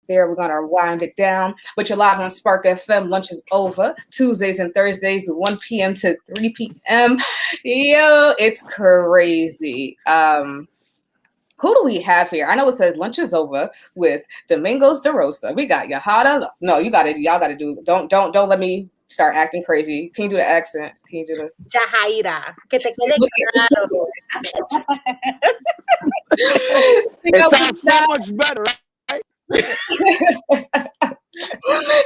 there. We're going to wind it down. But you're live on Spark FM. Lunch is over. Tuesdays and Thursdays, 1 p.m. to 3 p.m. Yo, it's crazy. Who do we have here? I know it says lunch is over with Domingos DaRosa. We got Yahaira. No, y'all got to do. Don't let me start acting crazy. Can you do the accent? Can you do the Yahaira? Que te quede claro. It sounds so much better, right?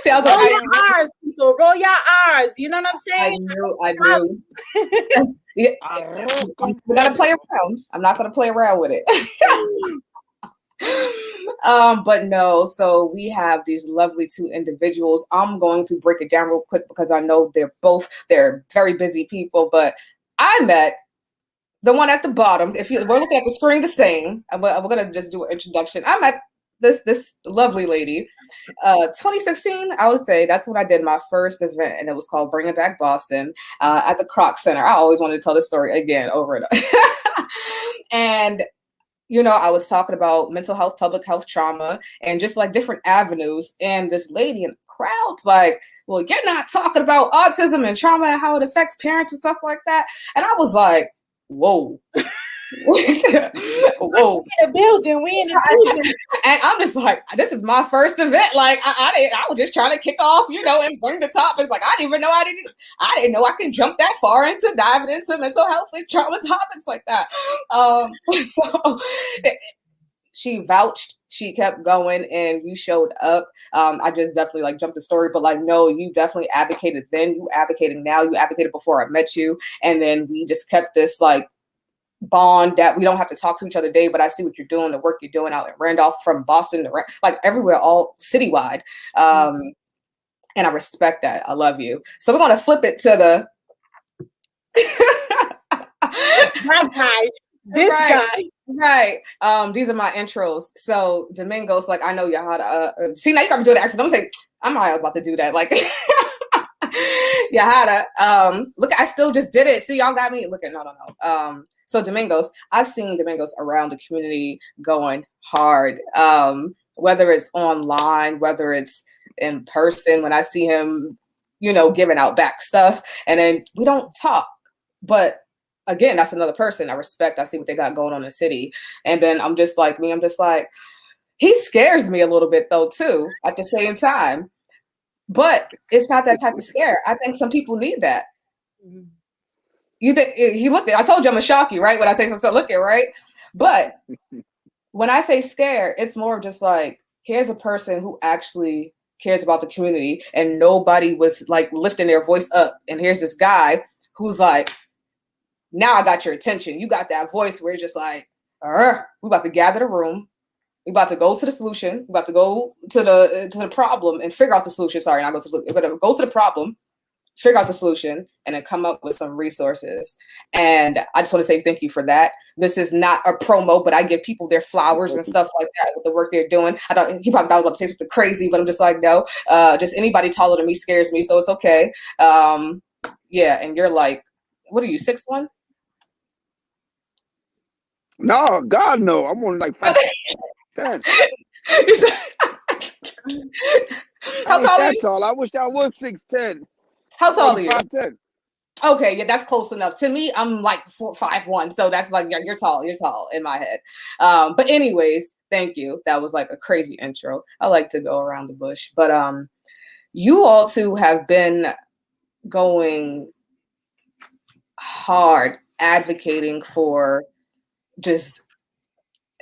See, roll your R's, people. Roll your R's. You know what I'm saying? I knew. Yeah. We gotta play around. I'm not gonna play around with it. But no, so we have these lovely two individuals. I'm going to break it down real quick because I know they're very busy people, but I met the one at the bottom. If we're looking at the screen the same, we're gonna just do an introduction. I met this lovely lady. 2016, I would say that's when I did my first event, and it was called Bringing Back Boston at the Kroc Center. I always wanted to tell this story again over and over. And I was talking about mental health, public health, trauma, and just like different avenues. And this lady in the crowd's like, well, you're not talking about autism and trauma and how it affects parents and stuff like that. And I was like, whoa. Whoa. We in the building. And I'm just like, this is my first event. Like I was just trying to kick off, and bring the topics. Like I didn't know I can jump that far into diving into mental health and trauma topics like that. So she vouched, she kept going, and you showed up. I just definitely jumped the story, but no, you definitely advocated then, you advocating now, you advocated before I met you, and then we just kept this bond that we don't have to talk to each other day, but I see what you're doing, the work you're doing out in Randolph, from Boston to everywhere, all citywide. And I respect that. I love you. So we're going to flip it to this guy. Right. These are my intros. So Domingos, I know Yahaira. See, now you got me doing the accent. I'm gonna say I'm not about to do that. Yahaira. Look, I still just did it. See, y'all got me. Look at no. So Domingos, I've seen Domingos around the community going hard, whether it's online, whether it's in person, when I see him, giving out back stuff, and then we don't talk. But again, that's another person I respect. I see what they got going on in the city. And then I'm just like, he scares me a little bit though, too, at the same time. But it's not that type of scare. I think some people need that. Mm-hmm. I told you I'm gonna shock you, right? When I say something, look at right. But when I say scare, it's more just here's a person who actually cares about the community, and nobody was lifting their voice up. And here's this guy who's now I got your attention. You got that voice where you're just we about to gather the room. We about to go to the solution. We about to go to the problem and figure out the solution. Sorry, not go to the solution. We're gonna go to the problem, figure out the solution, and then come up with some resources. And I just want to say thank you for that. This is not a promo, but I give people their flowers and stuff like that with the work they're doing. He probably thought I was about to say something crazy, but I'm just no. Just anybody taller than me scares me, so it's okay. Yeah, and you're what are you, 6'1"? No, God no. I'm only 5'10". How tall are you? Tall. I wish I was 6'10". How tall are you? 5'10". Okay, yeah, that's close enough. To me, I'm 5'1", so that's you're tall. You're tall in my head. But anyways, thank you. That was a crazy intro. I like to go around the bush, but you all two have been going hard advocating for just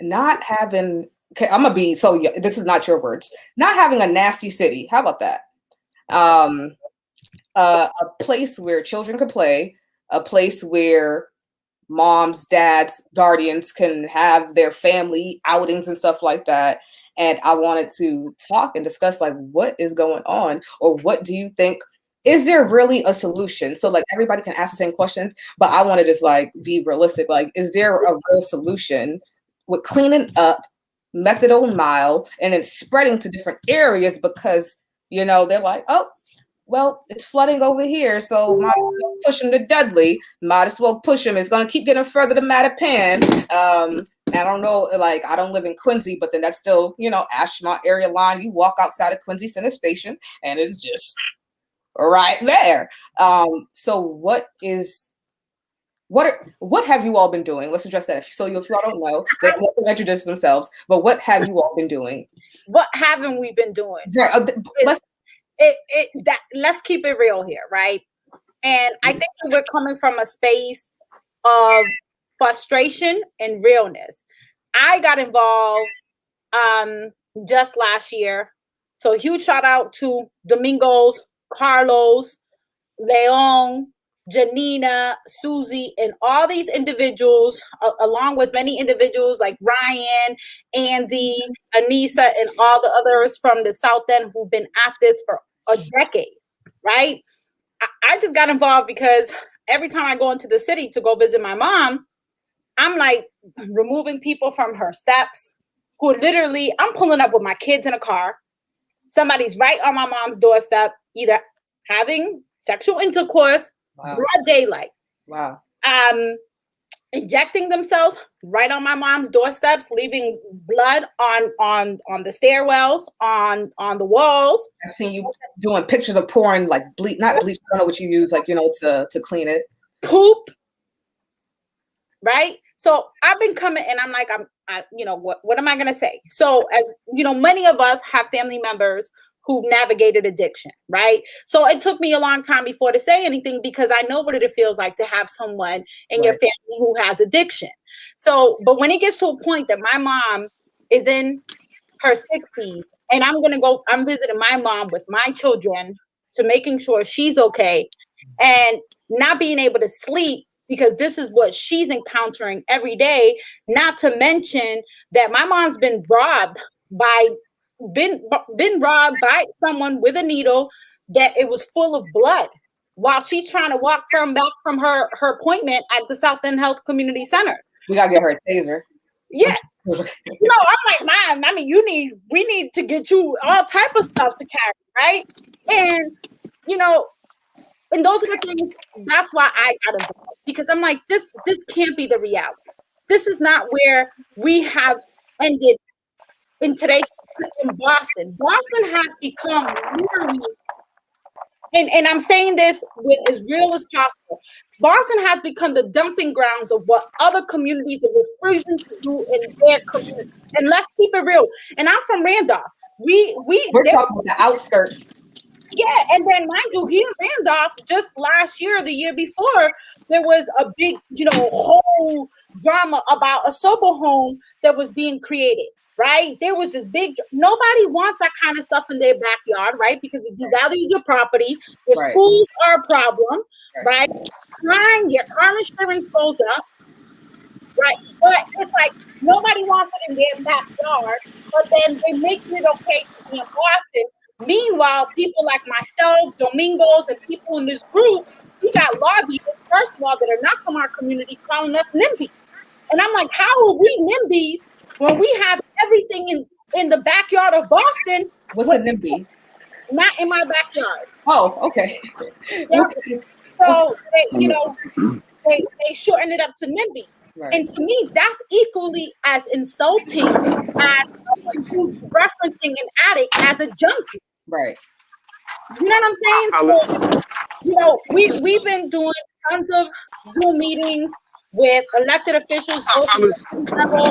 not having. Okay, I'm gonna be so. This is not your words. Not having a nasty city. How about that? A place where children can play, a place where moms, dads, guardians can have their family outings and stuff like that. And I wanted to talk and discuss what is going on, or what do you think? Is there really a solution? So everybody can ask the same questions, but I want to just be realistic. Is there a real solution with cleaning up methadone mile and then spreading to different areas? Because they're oh, well, it's flooding over here, so might as well push him to Dudley. Might as well push him. It's going to keep getting further to Mattapan. I don't know, like I don't live in Quincy, but then that's still, you know, Ashmont area line. You walk outside of Quincy Center Station and it's just right there. So what have you all been doing? Let's address that. So if you all don't know, they can introduce themselves, but what have you all been doing? What haven't we been doing? Let's keep it real here, right? And I think that we're coming from a space of frustration and realness. I got involved just last year. So huge shout out to Domingos, Carlos, Leon, Janina, Susie, and all these individuals, along with many individuals like Ryan, Andy, Anissa, and all the others from the South End who've been at this for a decade, right? I just got involved because every time I go into the city to go visit my mom, I'm like removing people from her steps who literally, I'm pulling up with my kids in a car. Somebody's right on my mom's doorstep, either having sexual intercourse, broad daylight. Wow. Injecting themselves right on my mom's doorsteps, leaving blood on the stairwells, on the walls. I've seen you doing pictures of pouring like not bleach, I don't know what you use, like, you know, to clean it. Poop. Right? So I've been coming and I'm like, you know, what am I going to say? So as you know, many of us have family members who've navigated addiction, right? So it took me a long time before to say anything because I know what it feels like to have someone in your family who has addiction. So, but when it gets to a point that my mom is in her 60s and I'm visiting my mom with my children to making sure she's okay and not being able to sleep because this is what she's encountering every day, not to mention that my mom's been robbed by someone with a needle that it was full of blood while she's trying to walk back from her appointment at the South End Health Community Center. We gotta get her a taser. Yeah. No, I'm like, Mom, I mean, we need to get you all type of stuff to carry, right? And you know, and those are the things, that's why I got involved. Because I'm like, this can't be the reality. This is not where we have ended in today's in Boston. Boston has become literally, and I'm saying this with as real as possible. Boston has become the dumping grounds of what other communities are refusing to do in their community. And let's keep it real. And I'm from Randolph. We're talking about the outskirts. Yeah, and then mind you, here in Randolph, just last year, the year before, there was a big, you know, whole drama about a sober home that was being created, right? There was this big, nobody wants that kind of stuff in their backyard, right? Because it devalues your property, your schools are a problem, right? Crime, your car insurance goes up, right? But it's like, nobody wants it in their backyard, but then they make it okay to be in Boston. Meanwhile, people like myself, Domingos, and people in this group, we got lobbyists, first of all, that are not from our community calling us NIMBYs. And I'm like, how are we NIMBYs when we have everything in the backyard of Boston? What's a NIMBY? Not in my backyard. Oh, okay. Yeah. Okay. So, they shortened it up to NIMBY. Right. And to me, that's equally as insulting as who's referencing an addict as a junkie. Right. You know what I'm saying? So, you know, we've been doing tons of Zoom meetings with elected officials, service providers,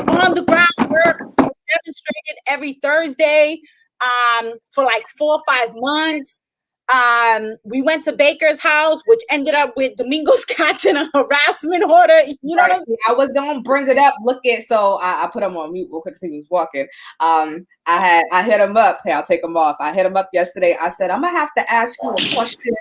on the ground work demonstrated every Thursday for like 4 or 5 months. We went to Baker's house, which ended up with Domingos catching a harassment order. You know what I'm saying? I was gonna bring it up. So I put him on mute real quick because he was walking. I hit him up. Hey, I'll take him off. I hit him up yesterday. I said, I'm gonna have to ask you a question.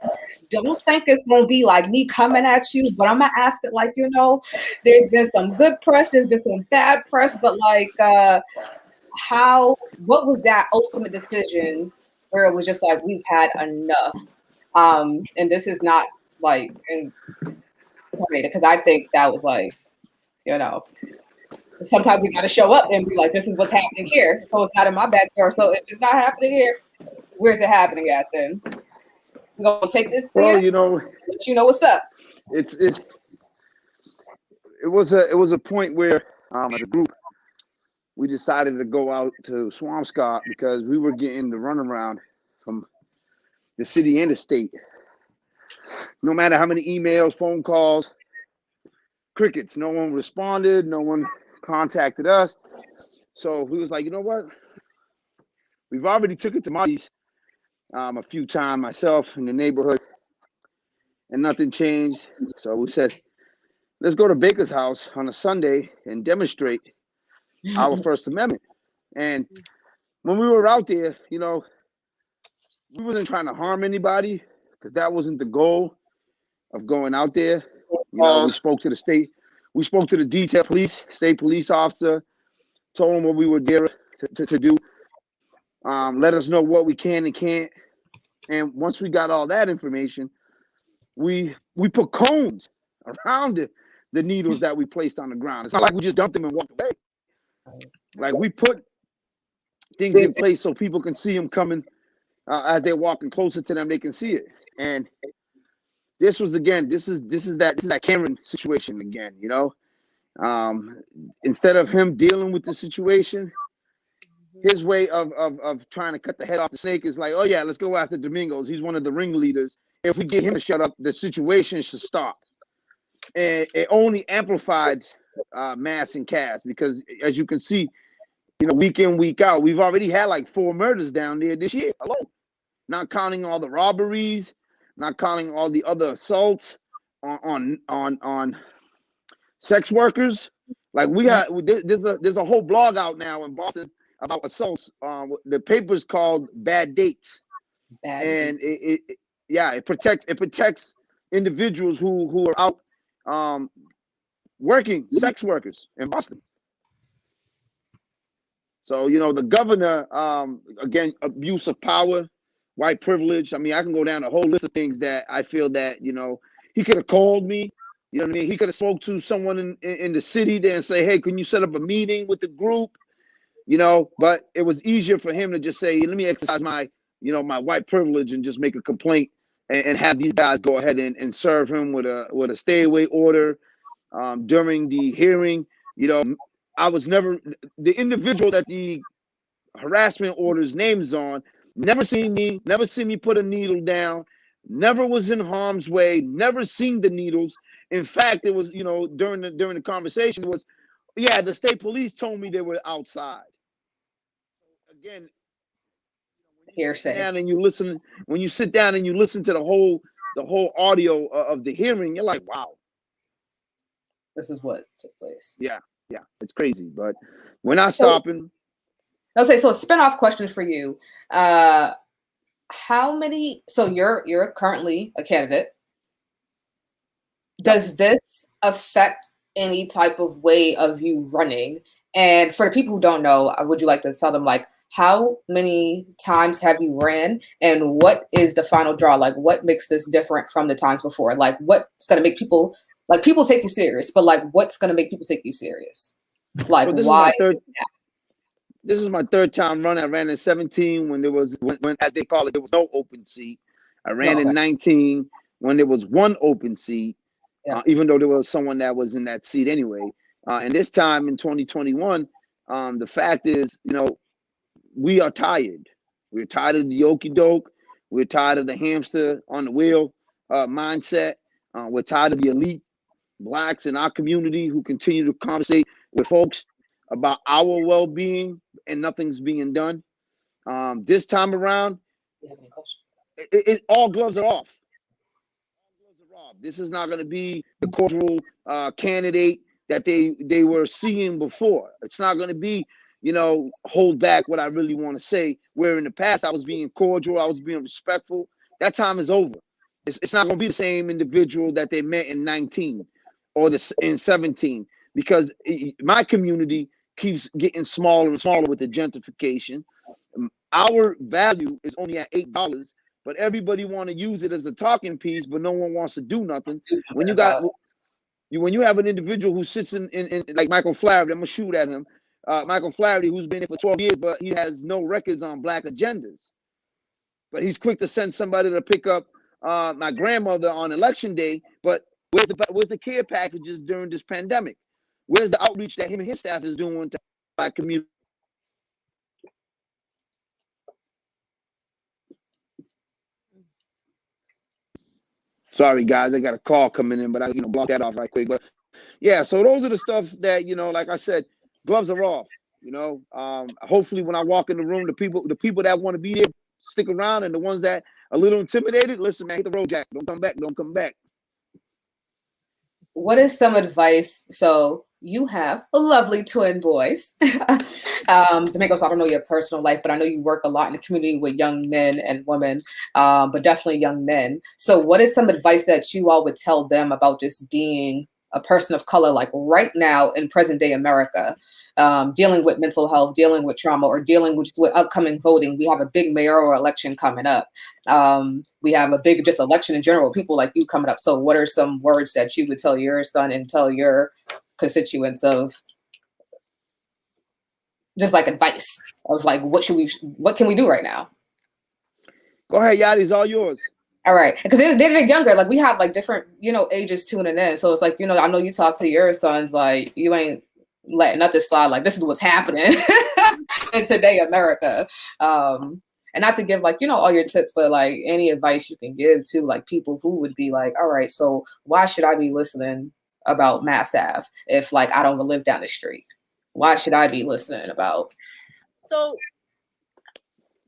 Don't think it's gonna be like me coming at you, but I'm gonna ask it like, you know, there's been some good press, there's been some bad press, but like what was that ultimate decision where it was just like, we've had enough? And this is not like, because I think that was like, you know, sometimes we got to show up and be like, this is what's happening here. So it's not in my backyard. So if it's not happening here, where's it happening at then? We're gonna take this Well, here, but you know what's up. it's it was a point where as a group we decided to go out to Swampscott because we were getting the runaround from the city and the state. No matter how many emails, phone calls, crickets. No one responded. No one contacted us. So we was like, you know what? We've already took it to Marty's a few times myself in the neighborhood, and nothing changed. So we said, let's go to Baker's house on a Sunday and demonstrate our First Amendment. And when we were out there, we wasn't trying to harm anybody because that wasn't the goal of going out there. We spoke to the state. We spoke to the detail police, state police officer, told them what we were there to do. Let us know what we can and can't. And once we got all that information, we put cones around the needles that we placed on the ground. It's not like we just dumped them and walked away. Like we put things in place so people can see them coming as they're walking closer to them. They can see it. And this is that Cameron situation again. Instead of him dealing with the situation, his way of trying to cut the head off the snake is like, oh yeah, let's go after Domingos. He's one of the ringleaders. If we get him to shut up, the situation should stop. And it only amplified mass and cast because, as you can see, week in, week out, we've already had like 4 murders down there this year alone. Not counting all the robberies, not counting all the other assaults on sex workers. Like there's a whole blog out now in Boston about assaults. The paper's called Bad Dates, and it protects individuals who are out working, sex workers in Boston. So the governor, again, abuse of power, white privilege. I mean, I can go down a whole list of things that I feel that he could have called me. You know what I mean? He could have spoke to someone in the city there and say, hey, can you set up a meeting with the group? But it was easier for him to just say, let me exercise my, my white privilege and just make a complaint and have these guys go ahead and serve him with a stay away order during the hearing. I was never the individual that the harassment order's name is on. Never seen me put a needle down. Never was in harm's way. Never seen the needles. In fact, it was during the conversation was, yeah, the state police told me they were outside. Again, hearsay. When you sit down and you listen to the whole audio of the hearing, you're like, wow, this is what took place. Yeah, it's crazy, but we're not stopping. Okay, so a spinoff question for you: how many? So you're currently a candidate. Does this affect any type of way of you running? And for the people who don't know, would you like to tell them how many times have you ran, and what is the final draw? Like, what makes this different from the times before? Like, what's going to make people take you serious? But what's going to make people take you serious? Why? This is my third time running. I ran in 17 when as they call it, there was no open seat. I ran in 19 when there was one open seat, even though there was someone that was in that seat anyway. And this time in 2021, the fact is, we are tired. We're tired of the okie doke. We're tired of the hamster on the wheel mindset. We're tired of the elite Blacks in our community who continue to conversate with folks about our well-being and nothing's being done. This time around, all gloves are off. This is not going to be the cordial candidate that they were seeing before. It's not going to be, hold back what I really want to say. Where in the past I was being cordial, I was being respectful. That time is over. It's not going to be the same individual that they met in 19 or in 17, because my community keeps getting smaller and smaller with the gentrification. Our value is only at $8, but everybody want to use it as a talking piece, but no one wants to do nothing. When you have an individual who sits in like Michael Flaherty, I'm gonna shoot at him. Michael Flaherty, who's been in for 12 years, but he has no records on Black agendas. But he's quick to send somebody to pick up my grandmother on election day, but where's the care packages during this pandemic? Where's the outreach that him and his staff is doing to our community? Sorry, guys, I got a call coming in, but I block that off right quick. But yeah, so those are the stuff that like I said, gloves are off. Hopefully when I walk in the room, the people that want to be there stick around, and the ones that are a little intimidated, listen, man, hit the road, Jack. Don't come back. Don't come back. What is some advice? So you have a lovely twin boys. Domingo, so I don't know your personal life, but I know you work a lot in the community with young men and women, but definitely young men. So what is some advice that you all would tell them about just being a person of color, like right now in present day America, dealing with mental health, dealing with trauma, or dealing with upcoming voting? We have a big mayoral election coming up. We have a big just election in general, people like you coming up. So what are some words that you would tell your son and tell your constituents of just like advice of like, what can we do right now? Go ahead, Yadi, it's all yours. All right, because they're younger. Like we have like different, ages tuning in. So it's like, I know you talk to your sons, like you ain't letting nothing slide. Like this is what's happening in today America. And not to give like, all your tips, but like any advice you can give to like people who would be like, all right, so why should I be listening about Mass Ave if like I don't live down the street? Why should I be listening about? So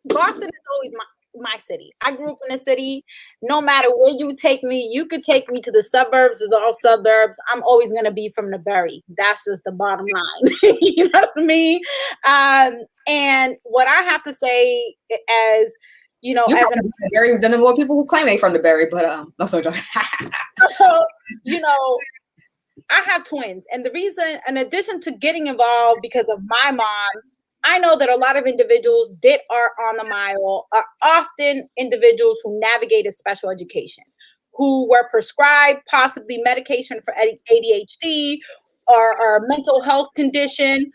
Boston is always my city. I grew up in a city. No matter where you take me, you could take me to the suburbs or all suburbs. I'm always going to be from the Berry. That's just the bottom line. You know what I mean? And what I have to say as, as a Berry, then more people who claim they from the Berry, but no, sorry. I have twins, and the reason, in addition to getting involved because of my mom, I know that a lot of individuals that are on the mile are often individuals who navigated special education, who were prescribed possibly medication for ADHD or a mental health condition,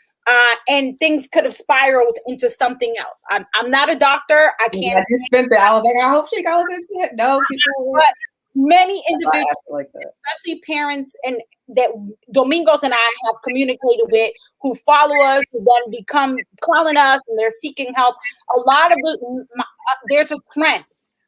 and things could have spiraled into something else. I'm not a doctor. I can't. I just spent it. I was like, I hope she goes into it. No, people. But many individuals, like especially parents, and that Domingos and I have communicated with, who follow us, who then become calling us, and they're seeking help. A lot of there's a trend.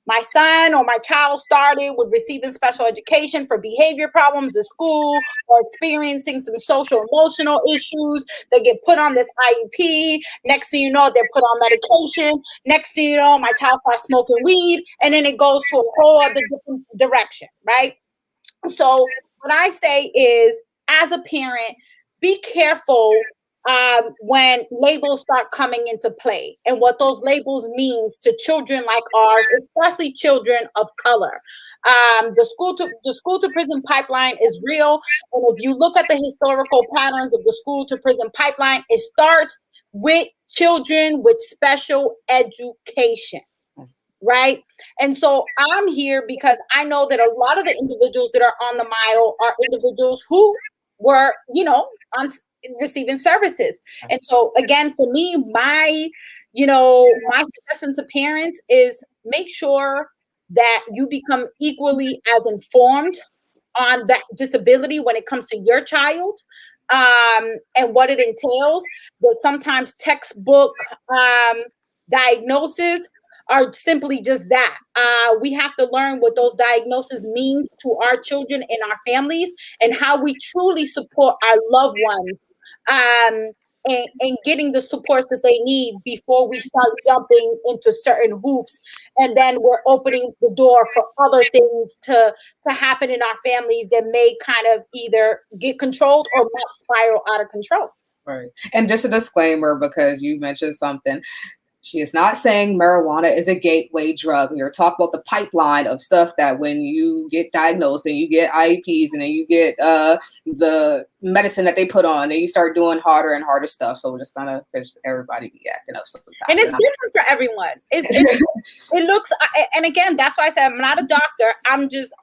My son or my child started with receiving special education for behavior problems at school or experiencing some social emotional issues. They get put on this IEP. Next thing you know, they're put on medication. Next thing you know, my child starts smoking weed, and then it goes to a whole other different direction, right? So what I say is, as a parent, be careful when labels start coming into play and what those labels means to children like ours, especially children of color. The school to prison pipeline is real. And if you look at the historical patterns of the school to prison pipeline, it starts with children with special education. Right. And so I'm here because I know that a lot of the individuals that are on the mile are individuals who were, on receiving services. And so again, for me, my suggestion to parents is make sure that you become equally as informed on that disability when it comes to your child, and what it entails. That sometimes textbook diagnoses are simply just that. We have to learn what those diagnoses mean to our children and our families, and how we truly support our loved ones, and getting the supports that they need before we start jumping into certain hoops. And then we're opening the door for other things to happen in our families that may kind of either get controlled or might spiral out of control. Right. And just a disclaimer, because you mentioned something. She is not saying marijuana is a gateway drug. We're talking about the pipeline of stuff that when you get diagnosed and you get IEPs and then you get the medicine that they put on, then you start doing harder and harder stuff. So we're just gonna everybody be acting up sometimes. And it's different for everyone. It looks, and again, that's why I said I'm not a doctor. I'm just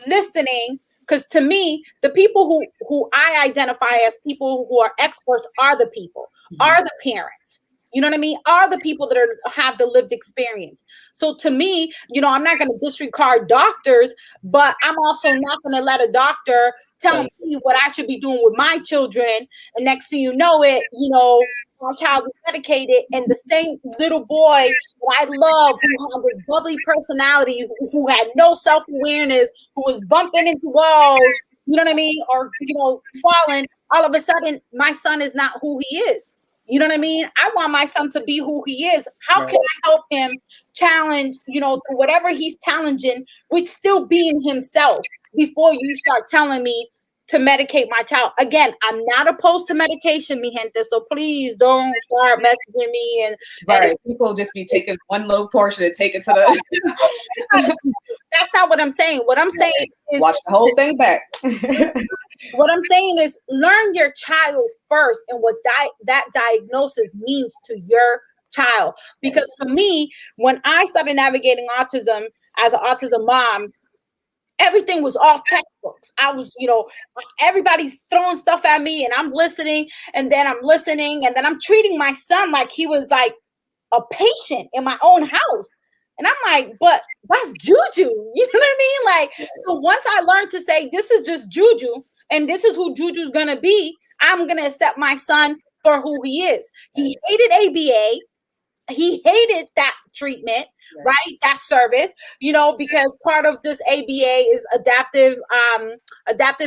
listening. Because to me, the people who I identify as people who are experts are the people, are the parents. you know what I mean, are the people that have the lived experience. So to me, you know, I'm not going to disregard doctors, but I'm also not going to let a doctor tell me what I should be doing with my children. And next thing you know it, you know, my child is medicated, and the same little boy that I love, who had this bubbly personality, who had no self-awareness, who was bumping into walls, you know what I mean, or, you know, falling, all of a sudden my son is not who he is. You know what I mean? I want my son to be who he is. How can I help him challenge, you know, whatever he's challenging with still being himself before you start telling me to medicate my child? Again, I'm not opposed to medication, mi gente, so please don't start messaging me and people just be taking one little portion and take it to the that's not what I'm saying. What I'm saying is watch the whole thing back. What I'm saying is learn your child first and what that diagnosis means to your child. Because for me, when I started navigating autism as an autism mom, everything was all textbooks. I was, you know, everybody's throwing stuff at me and I'm listening, and then I'm treating my son like he was like a patient in my own house. And I'm like, but that's juju. You know what I mean? Like, so once I learned to say, this is just juju, and this is who juju's going to be, I'm going to accept my son for who he is. He hated ABA. He hated that treatment, right? That service, you know, because part of this ABA is adaptive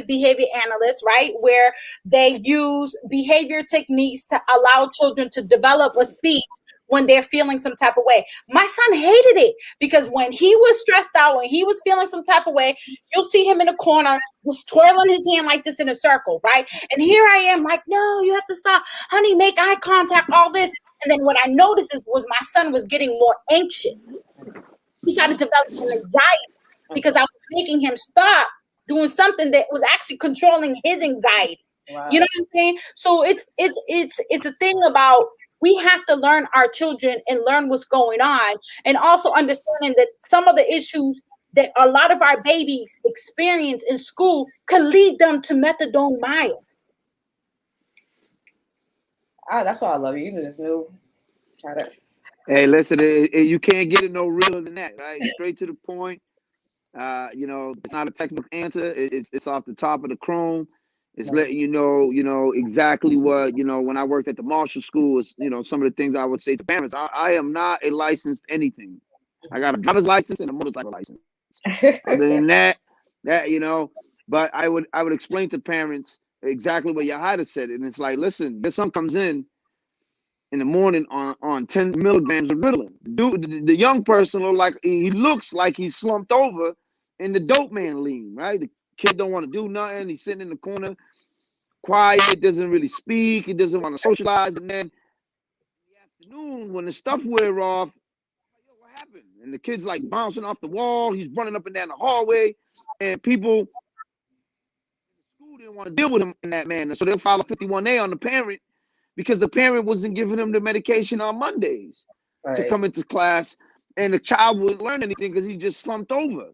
behavior analyst, right? Where they use behavior techniques to allow children to develop a speech when they're feeling some type of way. My son hated it because when he was stressed out, when he was feeling some type of way, you'll see him in a corner, just twirling his hand like this in a circle, right? And here I am like, no, you have to stop. Honey, make eye contact, all this. And then what I noticed was my son was getting more anxious. He started developing anxiety because I was making him stop doing something that was actually controlling his anxiety. Wow. You know what I'm saying? So it's a thing about, we have to learn our children and learn what's going on, and also understanding that some of the issues that a lot of our babies experience in school can lead them to methadone mild. That's why I love you. You just knew how to. Hey, listen, you can't get it no realer than that, right? Straight to the point. You know, it's not a technical answer. It's off the top of the chrome. It's letting you know exactly what, you know, when I worked at the Marshall School, is, you know, some of the things I would say to parents. I am not a licensed anything. I got a driver's license and a motorcycle license. Other than that, you know, but I would explain to parents exactly what Yahaira said. And it's like, listen, this son comes in the morning on 10 milligrams of Ritalin. The young person looks like he's slumped over in the dope man lean, right? The kid don't want to do nothing. He's sitting in the corner, quiet, doesn't really speak. He doesn't want to socialize. And then in the afternoon, when the stuff wear off, like, yo, what happened? And the kid's like bouncing off the wall. He's running up and down the hallway. And people in school didn't want to deal with him in that manner. So they'll file a 51A on the parent because the parent wasn't giving him the medication on Mondays to come into class. And the child wouldn't learn anything because he just slumped over.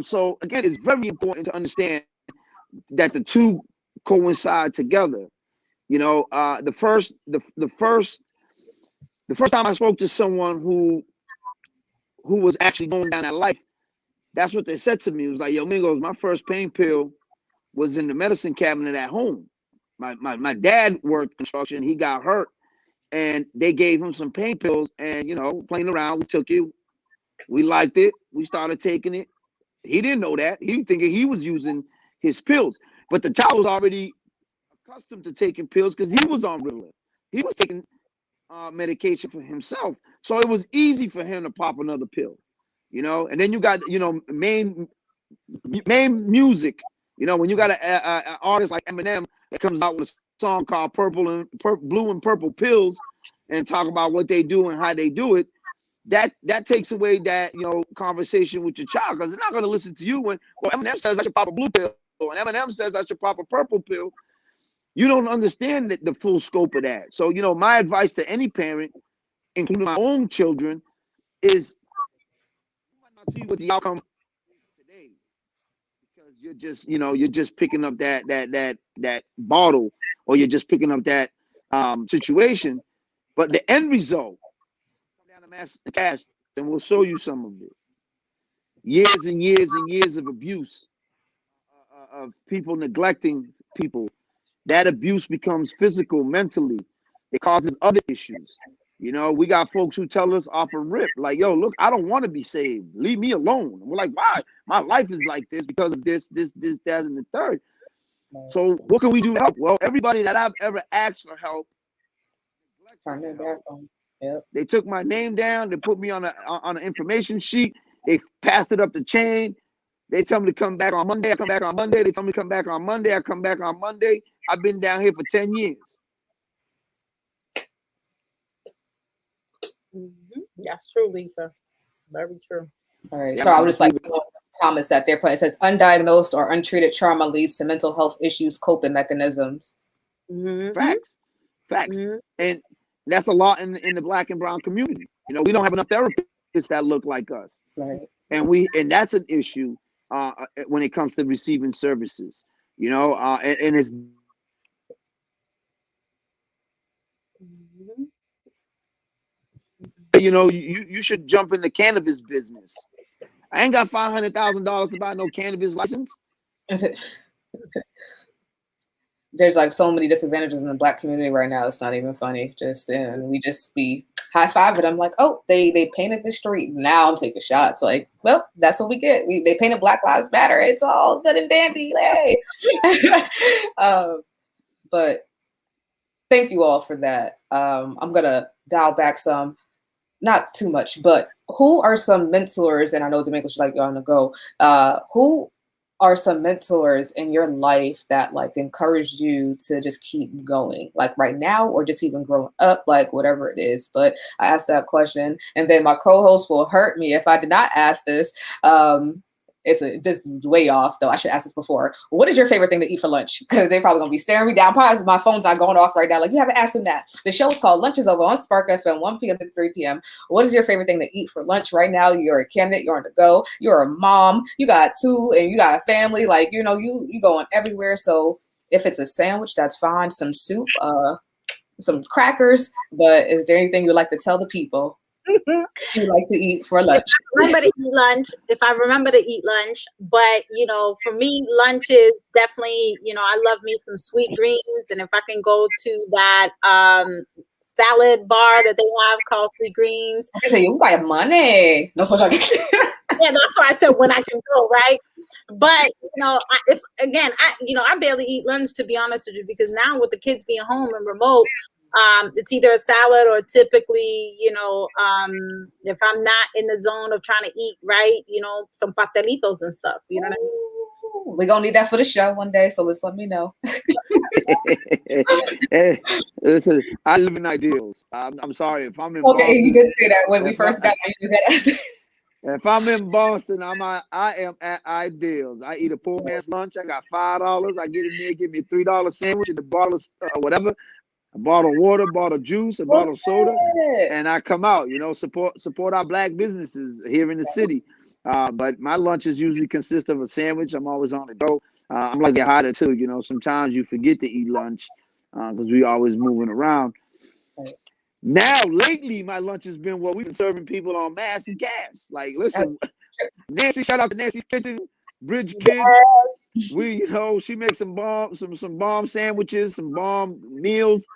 So again, it's very important to understand that the two coincide together. You know, the first time I spoke to someone who was actually going down that life, that's what they said to me. It was like, yo, Mingos, my first pain pill was in the medicine cabinet at home. My dad worked construction. He got hurt, and they gave him some pain pills. And, you know, playing around, we took it. We liked it. We started taking it. He didn't know that. He thinking he was using his pills. But the child was already accustomed to taking pills because he was on Ritalin. He was taking medication for himself. So it was easy for him to pop another pill, you know? And then you got, you know, main music. You know, when you got an artist like Eminem that comes out with a song called Blue and Purple Pills and talk about what they do and how they do it, that takes away that, you know, conversation with your child, because they're not going to listen to you when, well, Eminem says I should pop a blue pill and Eminem says I should pop a purple pill. You don't understand the full scope of that. So, you know, my advice to any parent, including my own children, is you might not see what the outcome is today because you're just, you know, you're just picking up that bottle, or you're just picking up that situation. But the end result, come down to mass cash, and we'll show you some of it. Years and years and years of abuse, of people neglecting people. That abuse becomes physical, mentally. It causes other issues. You know, we got folks who tell us off a rip, like, yo, look, I don't want to be saved. Leave me alone. And we're like, why? My life is like this because of this, that, and the third. So what can we do to help? Well, everybody that I've ever asked for help, they took my name down. They put me on an information sheet. They passed it up the chain. They tell me to come back on Monday. I come back on Monday. They tell me to come back on Monday. I come back on Monday. I've been down here for 10 years. That's true, Lisa. Very true. All right. So I would just like to comments that there. It says undiagnosed or untreated trauma leads to mental health issues, coping mechanisms. Facts. And that's a lot in the Black and brown community. You know, we don't have enough therapists that look like us. Right. And that's an issue when it comes to receiving services. You know, and it's you know, you should jump in the cannabis business. I ain't got $500,000 to buy no cannabis license. There's like so many disadvantages in the Black community right now. It's not even funny. And we just be high-fiving. I'm like, oh, they painted the street. Now I'm taking shots. Like, well, that's what we get. They painted Black Lives Matter. It's all good and dandy. Hey. But thank you all for that. I'm gonna dial back some, not too much, but who are some mentors? And I know Domingo's like you on the go. Who are some mentors in your life that like encouraged you to just keep going, like right now, or just even growing up, like whatever it is? But I asked that question, and then my co-host will hurt me if I did not ask this. This is way off though. I should ask this before. What is your favorite thing to eat for lunch? Because they're probably gonna be staring me down. Probably my phone's not going off right now. Like, you haven't asked them that. The show is called Lunch is Over on Spark FM, 1 p.m. to 3 p.m. What is your favorite thing to eat for lunch right now? You're a candidate, you're on the go, you're a mom, you got two, and you got a family. Like, you know, you going everywhere. So if it's a sandwich, that's fine. Some soup, some crackers. But is there anything you'd like to tell the people you like to eat for lunch? If I remember to eat lunch, but you know, for me, lunch is definitely, you know, I love me some sweet greens, and if I can go to that salad bar that they have called Sweet Greens. Okay, you got money. No, so yeah, that's why I said when I can go, right? But you know, I barely eat lunch, to be honest with you, because now with the kids being home and remote, it's either a salad or typically, you know, if I'm not in the zone of trying to eat right, you know, some pastelitos and stuff. You know what I mean? We're gonna need that for the show one day, so just let me know. Hey, listen, I live in ideals. I'm sorry if I'm in okay, Boston, you did say that when we first got that. If I'm in Boston, I am at ideals. I eat a poor man's lunch. I got $5. I get in there, give me a $3 sandwich and a bottle of whatever. A bottle of water, a bottle of juice, a bottle of soda, and I come out, you know, support our Black businesses here in the city. But my lunches usually consist of a sandwich. I'm always on the go. I'm like Yahaira too, you know, sometimes you forget to eat lunch because we always moving around. Now, lately, my lunch has been what we've been serving people on mass and gas. Like, listen, Nancy, shout out to Nancy's Kitchen, Bridge Kids. We, you know, she makes some bomb sandwiches, some bomb meals,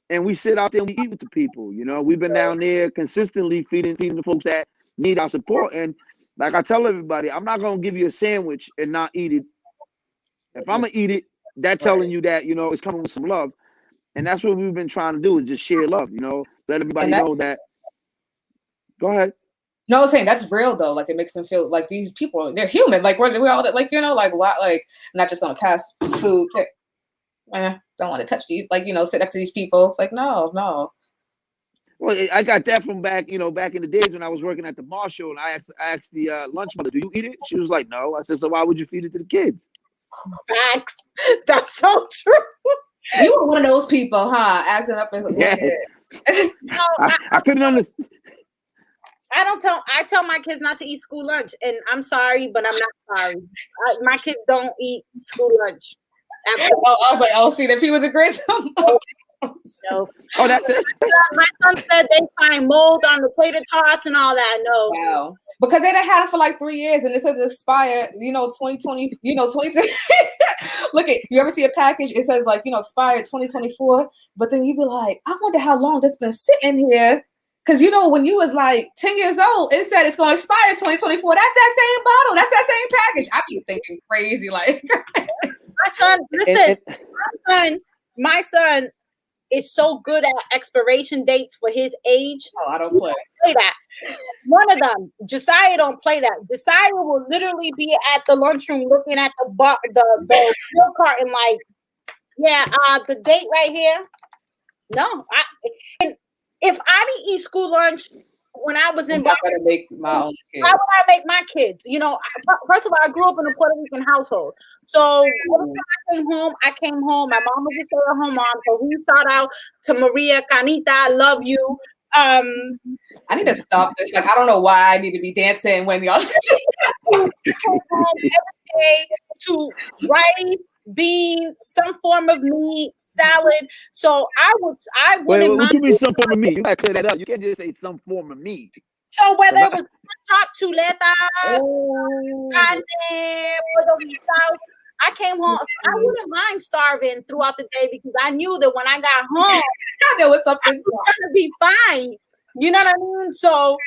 and we sit out there and we eat with the people. You know, we've been down there consistently feeding the folks that need our support. And like I tell everybody, I'm not gonna give you a sandwich and not eat it. If I'm gonna eat it, that's telling you that, you know, it's coming with some love. And that's what we've been trying to do, is just share love, you know, let everybody know that. Go ahead. No, I'm saying that's real though. Like, it makes them feel like these people, they're human. Like, we all like, you know, like, why, like, not just gonna pass food. Don't want to touch these, like, you know, sit next to these people. Like, no. Well, I got that from back in the days when I was working at the Marshall, and I asked the lunch mother, "Do you eat it?" She was like, "No." I said, "So why would you feed it to the kids?" Facts. That's so true. You were one of those people, huh? Acting up as a kid. No, I couldn't understand. I tell my kids not to eat school lunch, and I'm sorry, but I'm not sorry. My kids don't eat school lunch. I was like, oh, see, if he was a great son. No. Oh, that's it. My son said they find mold on the tater tots and all that. No. Wow. Because they done had them for like 3 years and it says expired, 2020, 20. Look at, you ever see a package? It says like, expired 2024. But then you be like, I wonder how long this been sitting here. Because, when you was like 10 years old, it said it's going to expire 2024. That's that same bottle. That's that same package. I be thinking crazy. Like, my son, listen, my son is so good at expiration dates for his age. Oh, I don't play that. One of them, Josiah, don't play that. Josiah will literally be at the lunchroom looking at the milk carton like, yeah, the date right here. No, and if I didn't eat school lunch when I was in, I better make my own kids. How would I make my kids? First of all, I grew up in a Puerto Rican household. So when I came home. My mom was a stay-at-home mom. So we shout out to Maria Canita. I love you. I need to stop this. Like, I don't know why I need to be dancing when y'all. I came home every day to rice, beans, some form of meat, salad. So I wouldn't mind. What you mean some form of meat? You gotta clear that up. You can't just say some form of meat. So whether it was chopped chuletas, I came home. So I wouldn't mind starving throughout the day because I knew that when I got home, there was something I was gonna be fine. You know what I mean? So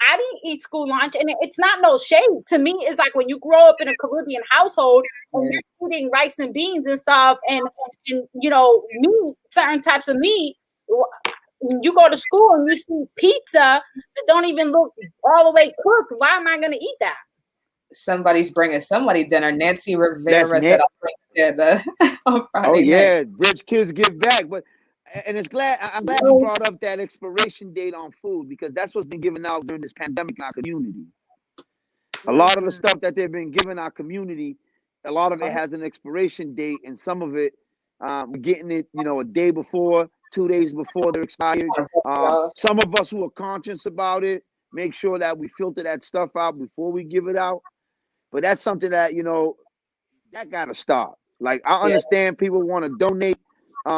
I didn't eat school lunch, and it's not no shade. To me, it's like when you grow up in a Caribbean household and you're eating rice and beans and stuff, and meat, certain types of meat. You go to school and you see pizza that don't even look all the way cooked. Why am I going to eat that? Somebody's bringing somebody dinner. Nancy Rivera said, "I'll bring dinner on Friday." Oh yeah, rich kids give back, but. And I'm glad you brought up that expiration date on food because that's what's been given out during this pandemic in our community. A lot of the stuff that they've been giving our community, a lot of it has an expiration date, and some of it, we're getting it, a day before, 2 days before they're expired. Some of us who are conscious about it make sure that we filter that stuff out before we give it out. But that's something that that gotta stop. Like I understand people want to donate.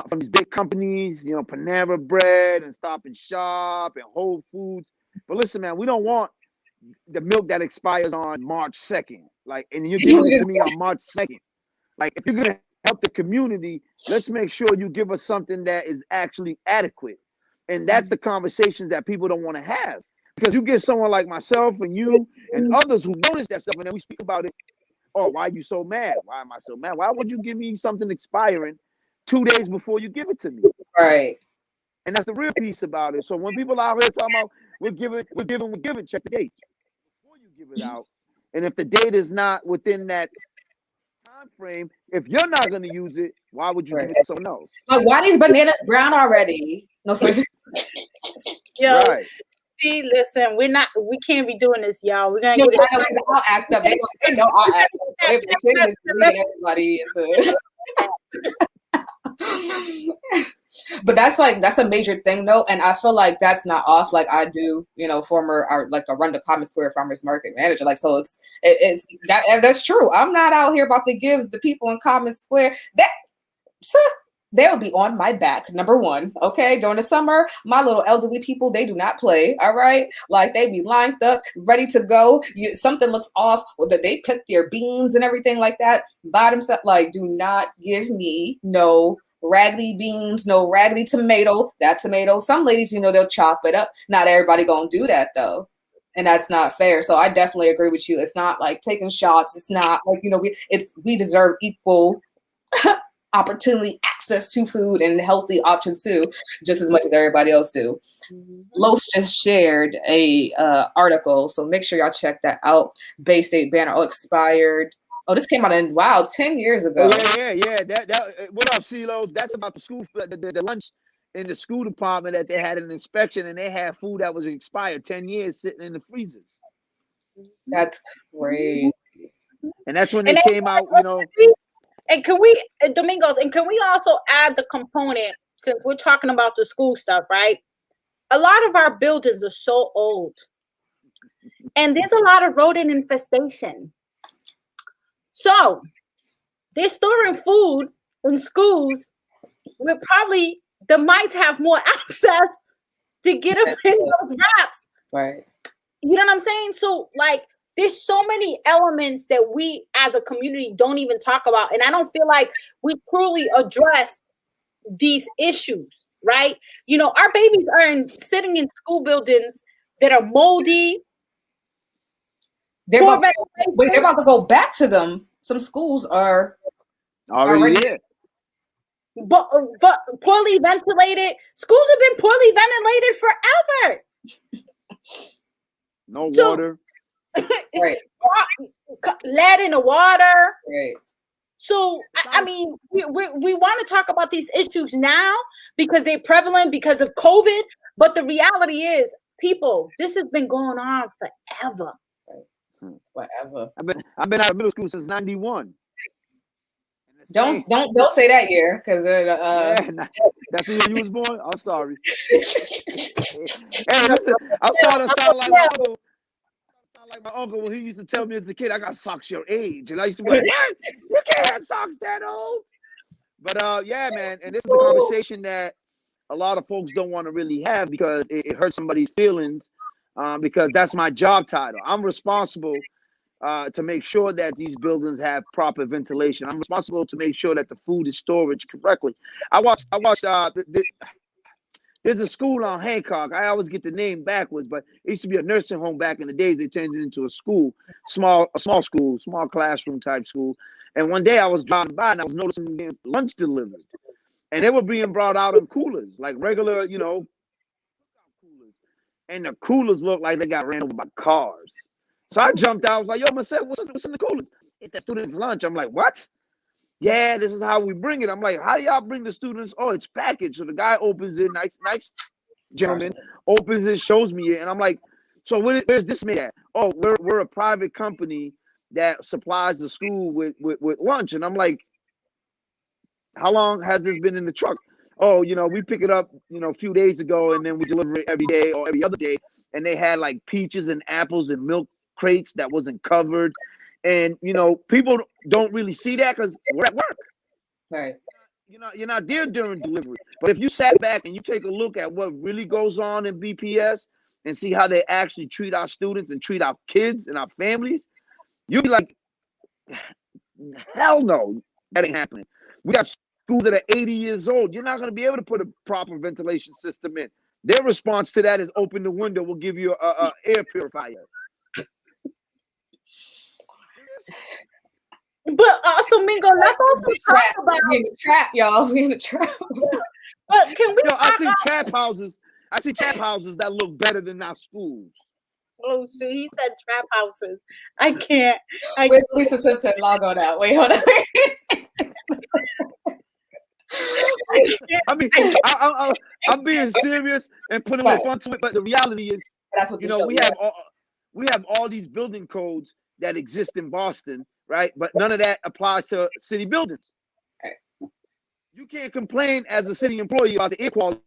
From these big companies, Panera Bread and Stop and Shop and Whole Foods. But listen, man, we don't want the milk that expires on March 2nd. Like, and you're giving it to me on March 2nd. Like, if you're going to help the community, let's make sure you give us something that is actually adequate. And that's the conversations that people don't want to have. Because you get someone like myself and you and others who notice that stuff, and then we speak about it. Oh, why are you so mad? Why am I so mad? Why would you give me something expiring 2 days before you give it to me? Right. And that's the real piece about it. So when people out here talking about we're giving, check the date before you give it out. And if the date is not within that time frame, if you're not going to use it, why would you give it to someone else? Like, why these bananas brown already? No, sorry. Yo, see, listen, we can't be doing this, y'all. We're gonna get it. I'll act up. They know I'll act up. Everybody into But that's a major thing though, and I feel like that's not off. Like I do, I run the Common Square Farmers Market manager. Like so, it's that's true. I'm not out here about to give the people in Common Square that. They'll be on my back. Number one, okay. During the summer, my little elderly people, they do not play. All right, like they be lined up, ready to go. Something looks off, or that they pick their beans and everything like that by themselves. Like, do not give me no raggedy beans, no raggedy tomato. That tomato, some ladies, they'll chop it up. Not everybody gonna do that though, and that's not fair. So I definitely agree with you. It's not like taking shots. It's not like we deserve equal opportunity, access to food and healthy options too, just as much as everybody else do. Los just shared a article, so make sure y'all check that out. Bay State banner expired. Oh, this came out in 10 years ago. Yeah. That what up, CeeLo? That's about the school, the lunch in the school department that they had an inspection and they had food that was expired 10 years sitting in the freezers. That's crazy. And that's when they came out, And can we, Domingos, can we also add the component, since we're talking about the school stuff, right? A lot of our buildings are so old. And there's a lot of rodent infestation. So they're storing food in schools we're probably the mice have more access to get up in those wraps. Right. You know what I'm saying? So like there's so many elements that we as a community don't even talk about. And I don't feel like we truly address these issues, right? You know, our babies are sitting in school buildings that are moldy. They're about to go back to them. Some schools are already there. But poorly ventilated. Schools have been poorly ventilated forever. No water. Right. Lead in the water. Right. So, I mean, we want to talk about these issues now because they're prevalent because of COVID. But the reality is, people, this has been going on forever. Right. Whatever. I've been out of middle school since '91. Don't say that year because that's the year you was born. I'm sorry. Hey, listen, I'm starting to sound like my uncle. Like my uncle when he used to tell me as a kid, I got socks your age, and I used to be like, "What? You can't have socks that old." But yeah, man, and this is a conversation that a lot of folks don't want to really have because it hurts somebody's feelings. Because that's my job title. I'm responsible to make sure that these buildings have proper ventilation. I'm responsible to make sure that the food is stored correctly. I watched. There's a school on Hancock. I always get the name backwards, but it used to be a nursing home back in the days. They turned it into a school, small school, small classroom type school. And one day I was driving by and I was noticing lunch delivered, and they were being brought out in coolers, like regular, coolers. And the coolers looked like they got ran over by cars. So I jumped out. I was like, "Yo, myself, what's in the coolers?" It's the students' lunch. I'm like, "What?" Yeah, this is how we bring it. I'm like, "How do y'all bring the students?" Oh, it's packaged. So the guy opens it, nice gentleman, opens it, shows me it, and I'm like, "So where's this made at?" "Oh, we're a private company that supplies the school with lunch." And I'm like, "How long has this been in the truck?" "Oh, we pick it up, a few days ago, and then we deliver it every day or every other day." And they had like peaches and apples and milk crates that wasn't covered. And people don't really see that because we're at work. Right. You're not there during delivery. But if you sat back and you take a look at what really goes on in BPS and see how they actually treat our students and treat our kids and our families, you'd be like, hell no, that ain't happening. We got schools that are 80 years old. You're not going to be able to put a proper ventilation system in. Their response to that is open the window. We'll give you a air purifier. But also, Mingo, let's also talk about we in the trap, y'all. We in the trap. But can we? I see trap houses. I see trap houses that look better than our schools. Oh shoot, he said trap houses. I can't. Where's Lisa Simpson? Log on out. Wait, hold on. I mean, I'm being serious and putting a fun to it, but the reality is, that's what we have all these building codes that exist in Boston, right? But none of that applies to city buildings. Right. You can't complain as a city employee about the air quality.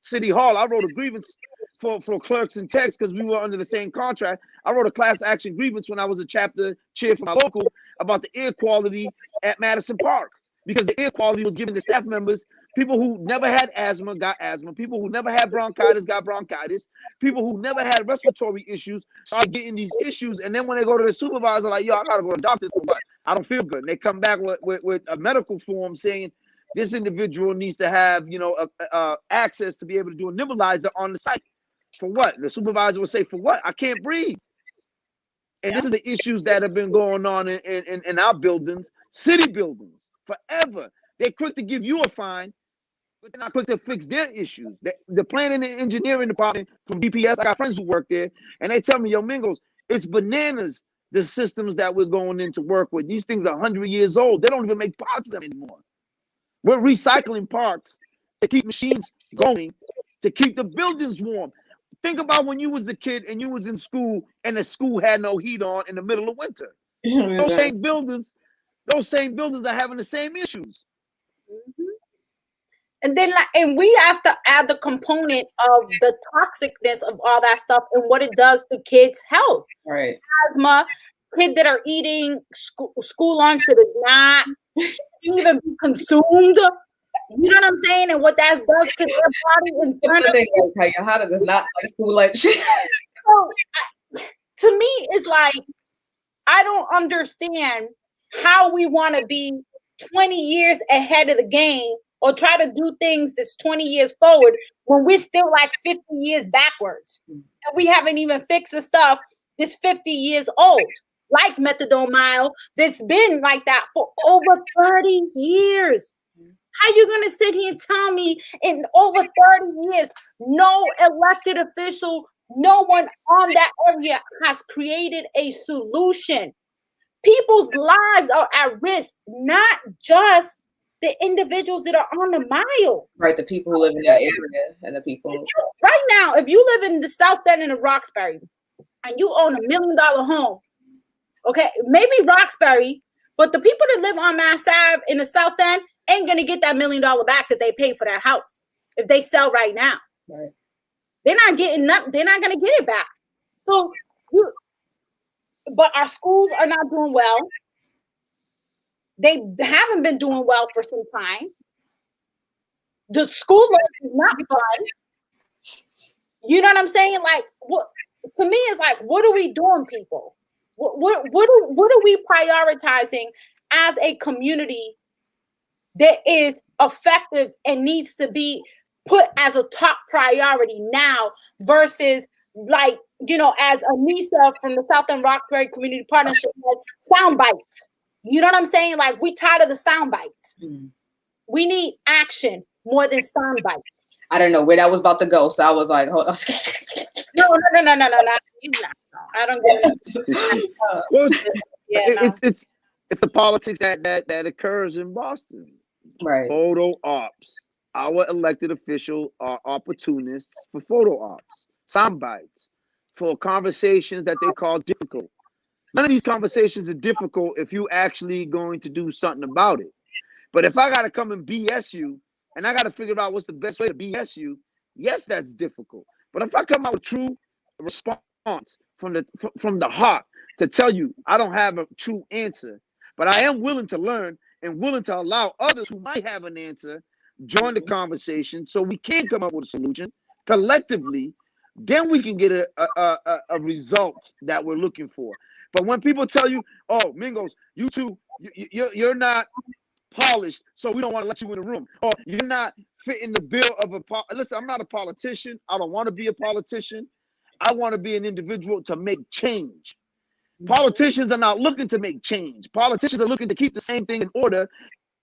City Hall, I wrote a grievance for clerks and techs because we were under the same contract. I wrote a class action grievance when I was a chapter chair for my local about the air quality at Madison Park, because the air quality was given to staff members. People who never had asthma got asthma. People who never had bronchitis got bronchitis. People who never had respiratory issues started getting these issues. And then when they go to the supervisor, like, "Yo, I got to go to the doctor, but I don't feel good." And they come back with a medical form saying this individual needs to have, access to be able to do a nebulizer on the site. For what? The supervisor will say, "For what? I can't breathe." And this is the issues that have been going on in our buildings, city buildings, forever. They're quick to give you a fine, but they're not quick to fix their issues. The planning and engineering department from DPS, I got friends who work there, and they tell me, "Yo, Mingos, it's bananas, the systems that we're going in to work with. These things are 100 years old. They don't even make parts of them anymore. We're recycling parts to keep machines going, to keep the buildings warm." Think about when you was a kid and you was in school and the school had no heat on in the middle of winter. Those same buildings are having the same issues. Mm-hmm. And then, and we have to add the component of the toxicness of all that stuff and what it does to kids' health. Right. Asthma, kids that are eating school lunch that is not even consumed. You know what I'm saying? And what that does to their body in front of you. Yahaira does not like school lunch. So, to me, it's like, I don't understand how we want to be 20 years ahead of the game or try to do things that's 20 years forward when we're still like 50 years backwards. And we haven't even fixed the stuff that's 50 years old, like methadone mile, that's been like that for over 30 years. How you going to sit here and tell me in over 30 years, no elected official, no one on that area has created a solution? People's lives are at risk, not just the individuals that are on the mile. Right, the people who live in that area and the people. Right now, if you live in the South End and in Roxbury and you own $1 million home, okay, maybe Roxbury, but the people that live on Mass Ave in the South End ain't going to get that $1 million back that they paid for that house if they sell right now. Right. They're not getting nothing. They're not going to get it back. So, but our schools are not doing well. They haven't been doing well for some time. The school life is not fun. You know what I'm saying? Like, what to me is like, what are we doing, people? What are we prioritizing as a community that is effective and needs to be put as a top priority now versus, like, you know, as Anissa from the South End Roxbury Community Partnership has, sound bites. You know what I'm saying? Like, we tired of the sound bites. We need action more than sound bites. I don't know where that was about to go, so I was like, hold on. No. I don't get it. Well, Yeah, it's the politics that occurs in Boston. Right. Photo ops. Our elected officials are opportunists for photo ops, sound bites, for conversations that they call difficult. None of these conversations are difficult if you actually going to do something about it. But if I got to come and BS you, and I got to figure out what's the best way to BS you, yes, that's difficult. But if I come out with true response from the heart to tell you I don't have a true answer, but I am willing to learn and willing to allow others who might have an answer join the conversation so we can come up with a solution collectively, then we can get a result that we're looking for. But when people tell you, oh, Mingos, you two, you're not polished, so we don't want to let you in the room, or you're not fitting the bill of a listen, I'm not a politician. I don't want to be a politician. I want to be an individual to make change. Politicians are not looking to make change. Politicians are looking to keep the same thing in order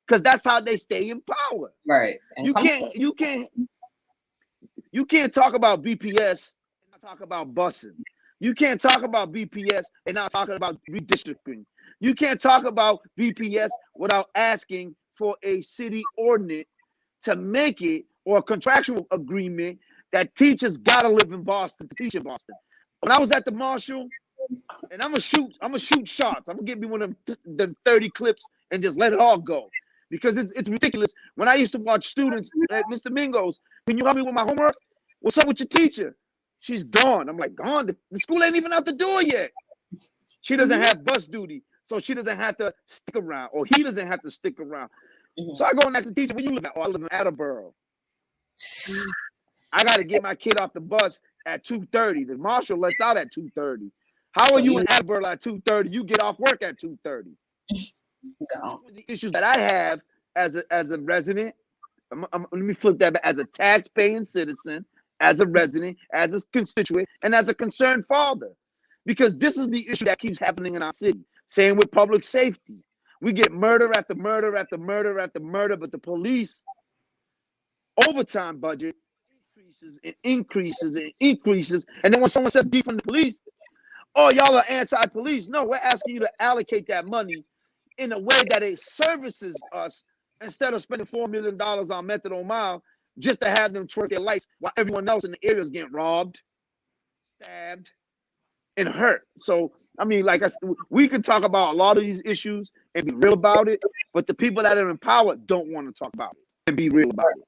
because that's how they stay in power. Right. And you can't talk about BPS and not talk about busing. You can't talk about BPS and not talking about redistricting. You can't talk about BPS without asking for a city ordinance to make it, or a contractual agreement that teachers gotta live in Boston to teach in Boston. When I was at the Marshall, and I'm gonna shoot shots. I'm gonna give me one of the 30 clips and just let it all go. Because it's ridiculous. When I used to watch students at Mr. Mingos, can you help me with my homework? What's up with your teacher? She's gone. I'm like, gone? The school ain't even out the door yet. She doesn't have bus duty, so she doesn't have to stick around, or he doesn't have to stick around. So I go and ask the teacher, where you live at? Oh, I live in Attleboro. I got to get my kid off the bus at 2:30. The marshal lets out at 2:30. How are you in Attleboro at 2:30? You get off work at 2:30. The issues that I have as a resident, let me flip that back, as a tax-paying citizen, as a resident, as a constituent, and as a concerned father. Because this is the issue that keeps happening in our city. Same with public safety. We get murder after murder after murder after murder, but the police overtime budget increases and increases and increases. And then when someone says defund the police, oh, y'all are anti-police. No, we're asking you to allocate that money in a way that it services us instead of spending $4 million on methadone mile just to have them twerk their lights while everyone else in the area is getting robbed, stabbed, and hurt. So, I mean, like I said, we can talk about a lot of these issues and be real about it, but the people that are in power don't want to talk about it and be real about it.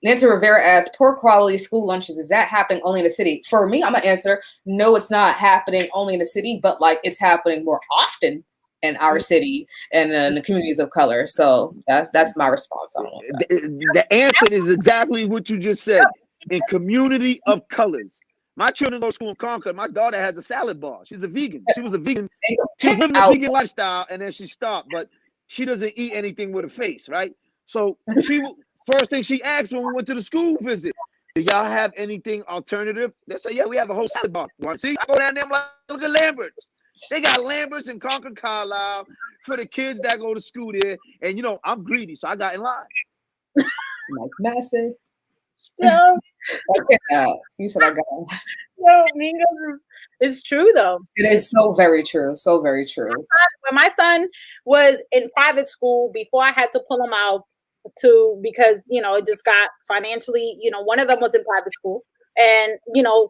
Nancy Rivera asked, poor quality school lunches, is that happening only in the city? For me, I'm going to answer, no, it's not happening only in the city, but like it's happening more often in our city and in the communities of color. So that's my response on that. The answer is exactly what you just said. In community of colors. My children go to school in Concord. My daughter has a salad bar. She's a vegan. She was a vegan. She was living a vegan lifestyle, and then she stopped. But she doesn't eat anything with a face, right? So first thing she asked when we went to the school visit, do y'all have anything alternative? They say, yeah, we have a whole salad bar. See, I go down there, I'm like, look at Lambert's. They got Lambert's in Concord, Carlisle for the kids that go to school there. And, I'm greedy, so I got in line. Like massive. No. You said I got in line. No, it's true, though. It is so very true. So very true. When my son was in private school, before I had to pull him out because, it just got financially, one of them was in private school. And,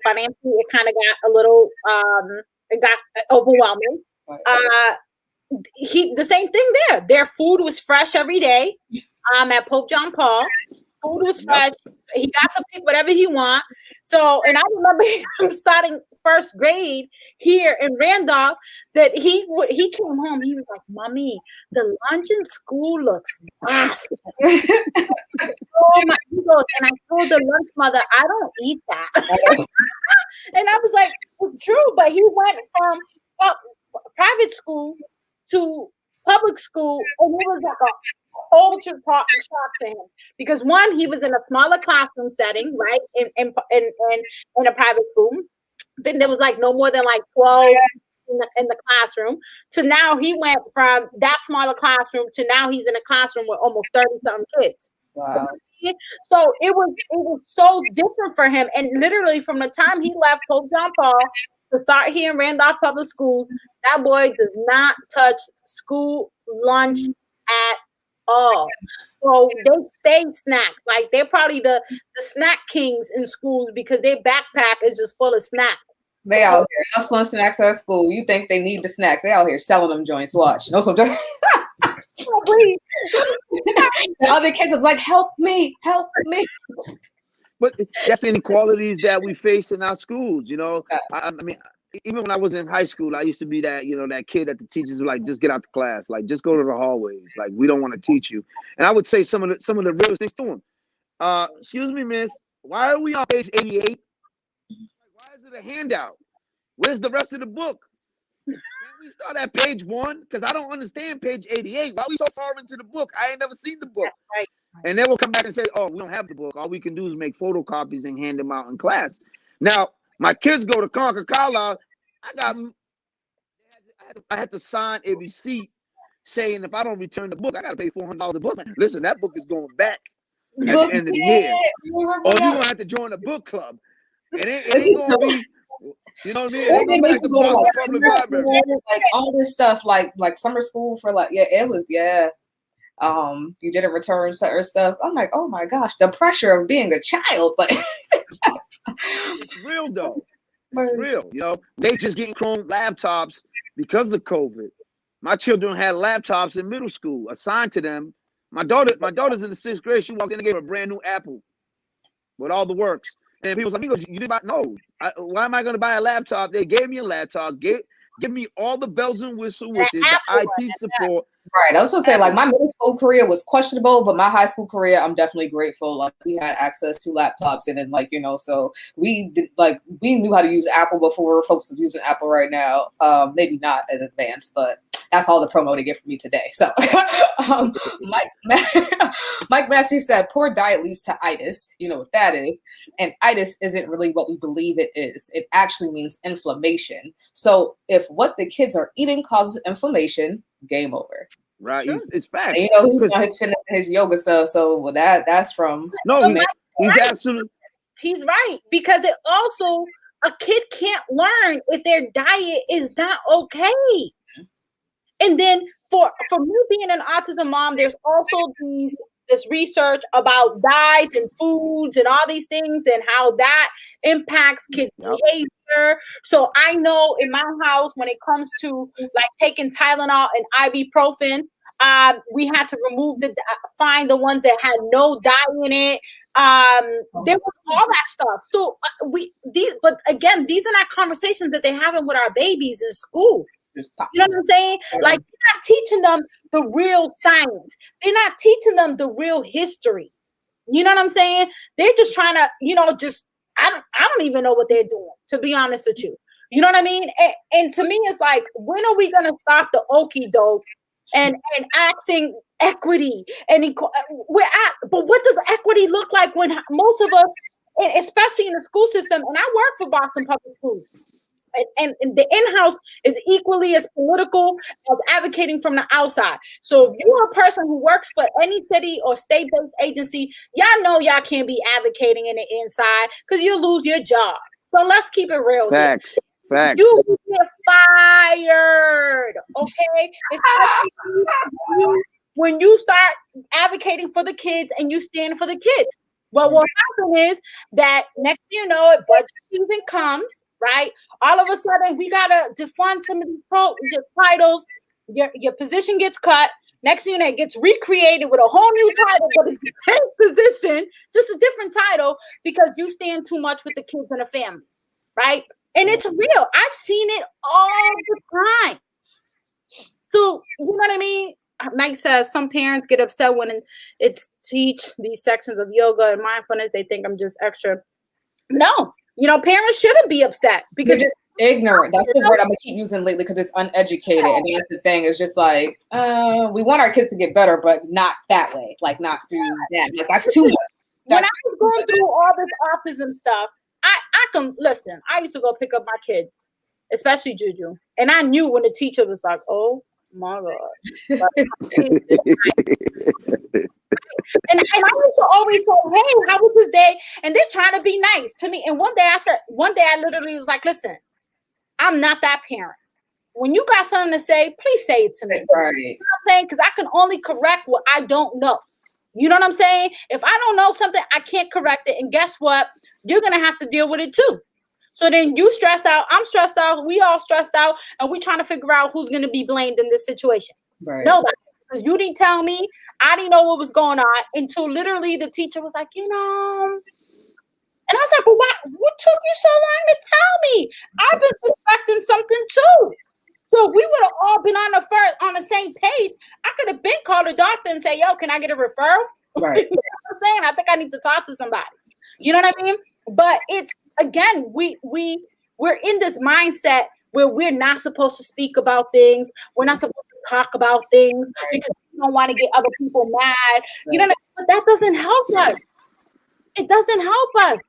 financially, it kind of got a little, it got overwhelming. The same thing there. Their food was fresh every day at Pope John Paul. Food was fresh. He got to pick whatever he want. So, and I remember him starting first grade here in Randolph, that he came home. He was like, "Mommy, the lunch in school looks nasty." Oh my! He goes, and I told the lunch mother, "I don't eat that." And I was like, "It's true," but he went from private school to public school, and it was like a culture shock to him, because one, he was in a smaller classroom setting, right, in a private school. Then there was like no more than like 12 in the classroom, to now he went from that smaller classroom to now he's in a classroom with almost 30-something kids. Wow. So it was so different for him, and literally from the time he left Pope John Paul to start here in Randolph Public Schools, that boy does not touch school lunch at all. So they stay snacks. Like, they're probably the snack kings in schools, because their backpack is just full of snacks. They out here. No fun snacks at school. You think they need the snacks. They out here selling them joints. Watch. No, some the other kids are like, help me. But that's the inequalities that we face in our schools, I mean, even when I was in high school, I used to be that, that kid that the teachers were like, just get out the class, like, just go to the hallways, like, we don't want to teach you. And I would say some of the realest things to them. Excuse me, miss, why are we on page 88? Why is it a handout? Where's the rest of the book? Can we start at page 1? Because I don't understand page 88. Why are we so far into the book? I ain't never seen the book. Right. And then we'll come back and say, oh, we don't have the book. All we can do is make photocopies and hand them out in class. Now, my kids go to Concord, Carlisle. I had to sign a receipt saying if I don't return the book, I got to pay $400 a book. Listen, that book is going back at the end of the year. Or you're going to have to join a book club. It ain't going to be, you know what I mean? It ain't going to be like the Boston Public Library. Like all this stuff, like summer school for you didn't return certain stuff. I'm like, oh my gosh, the pressure of being a child. Like, it's real though. It's real. They just getting Chrome laptops because of COVID. My children had laptops in middle school assigned to them. My daughter's in the 6th grade. She walked in and gave her a brand new Apple with all the works. And people was like, you didn't buy? No. Why am I going to buy a laptop? They gave me a laptop. Give me all the bells and whistles with it, the IT support. Right. I was going to say, like, my middle school career was questionable, but my high school career, I'm definitely grateful. Like, we had access to laptops, and then, like, so we knew how to use Apple before folks are using Apple right now. Maybe not as advanced, but that's all the promo they get from me today. So Mike Massey said, poor diet leads to itis. You know what that is. And itis isn't really what we believe it is. It actually means inflammation. So if what the kids are eating causes inflammation, game over. Right. Sure. It's facts. He's on his fitness, his yoga stuff. So that's from. No, he's absolutely. He's right. Because it also, a kid can't learn if their diet is not okay. And then for me being an autism mom, there's also this research about diets and foods and all these things and how that impacts kids' behavior. So I know in my house, when it comes to like taking Tylenol and ibuprofen, we had to find the ones that had no dye in it. There was all that stuff. So but again, these are not conversations that they're having with our babies in school. You know what I'm saying? Like, you're not teaching them the real science. They're not teaching them the real history. You know what I'm saying? They're just trying to, I don't even know what they're doing, to be honest with you. You know what I mean? And to me, it's like, when are we going to stop the okie doke and asking equity? And but what does equity look like when most of us, especially in the school system, and I work for Boston Public Schools, and the in-house is equally as political as advocating from the outside. So if you're a person who works for any city or state-based agency, y'all know y'all can't be advocating in the inside because you'll lose your job. So let's keep it real. Facts. Facts. You get fired, okay? When you start advocating for the kids and you stand for the kids. Well, what happens is that next thing you know, budget season comes, right? All of a sudden, we gotta defund some of these titles. Your position gets cut. Next thing you know, it gets recreated with a whole new title, but it's the same position, just a different title, because you stand too much with the kids and the families, right? And it's real. I've seen it all the time. So, you know what I mean? Mike says some parents get upset when it's teach these sections of yoga and mindfulness. They think I'm just extra. No, parents shouldn't be upset because it's ignorant. That's the word I'm gonna keep using lately because it's uneducated. And that's the thing. It's just like we want our kids to get better, but not that way. Like not through that. Like that's too much. When I was going through all this autism stuff, I can listen. I used to go pick up my kids, especially Juju, and I knew when the teacher was like, "Oh my God." And I used to always say, "Hey, how was this day?" And they're trying to be nice to me. And one day I literally was like, "Listen, I'm not that parent. When you got something to say, please say it to me." Right. You know what I'm saying? Because I can only correct what I don't know. You know what I'm saying? If I don't know something, I can't correct it. And guess what? You're gonna have to deal with it too. So then you stressed out, I'm stressed out, we all stressed out, and we trying to figure out who's gonna be blamed in this situation. Right. Nobody. Because you didn't tell me, I didn't know what was going on until literally the teacher was like, and I was like, but what took you so long to tell me? I've been suspecting something too. So if we would have all been on the same page, I could have been called a doctor and say, yo, can I get a referral? Right. You know what I'm saying? I think I need to talk to somebody. You know what I mean? But it's, again, we're in this mindset where we're not supposed to speak about things. We're not supposed to talk about things because we don't want to get other people mad. Right. You know what I mean? But that doesn't help us. It doesn't help us.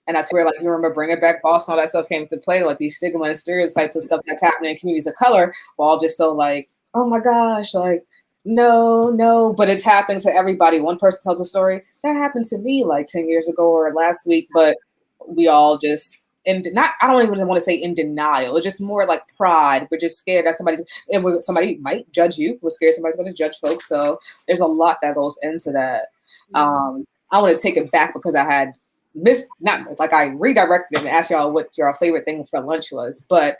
And that's where, like, you remember Bring It Back Boston, all that stuff came into play, like these stigma and stereotypes of stuff that's happening in communities of color, we're all just so like, oh my gosh, like, no, but it's happening to everybody. One person tells a story, that happened to me like 10 years ago or last week, but we all just, I don't even want to say in denial. It's just more like pride. We're just scared that somebody might judge you. We're scared somebody's going to judge folks. So there's a lot that goes into that. Mm-hmm. I want to take it back because I had I redirected and asked y'all what your favorite thing for lunch was, but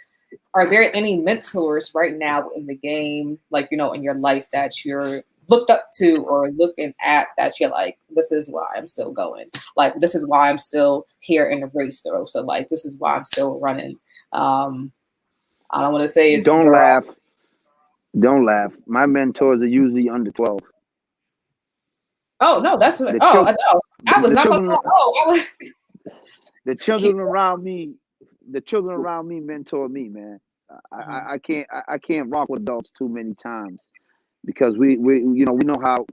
are there any mentors right now in the game, like, in your life that you're looked up to or looking at that you're like, this is why I'm still going. Like, this is why I'm still here in the race, DaRosa. Like, this is why I'm still running. I don't want to say it's... Don't laugh. Don't laugh. My mentors are usually under 12. Oh, no, that's what... I was not... The children around me... The children around me mentor me, man. I can't rock with adults too many times because we know how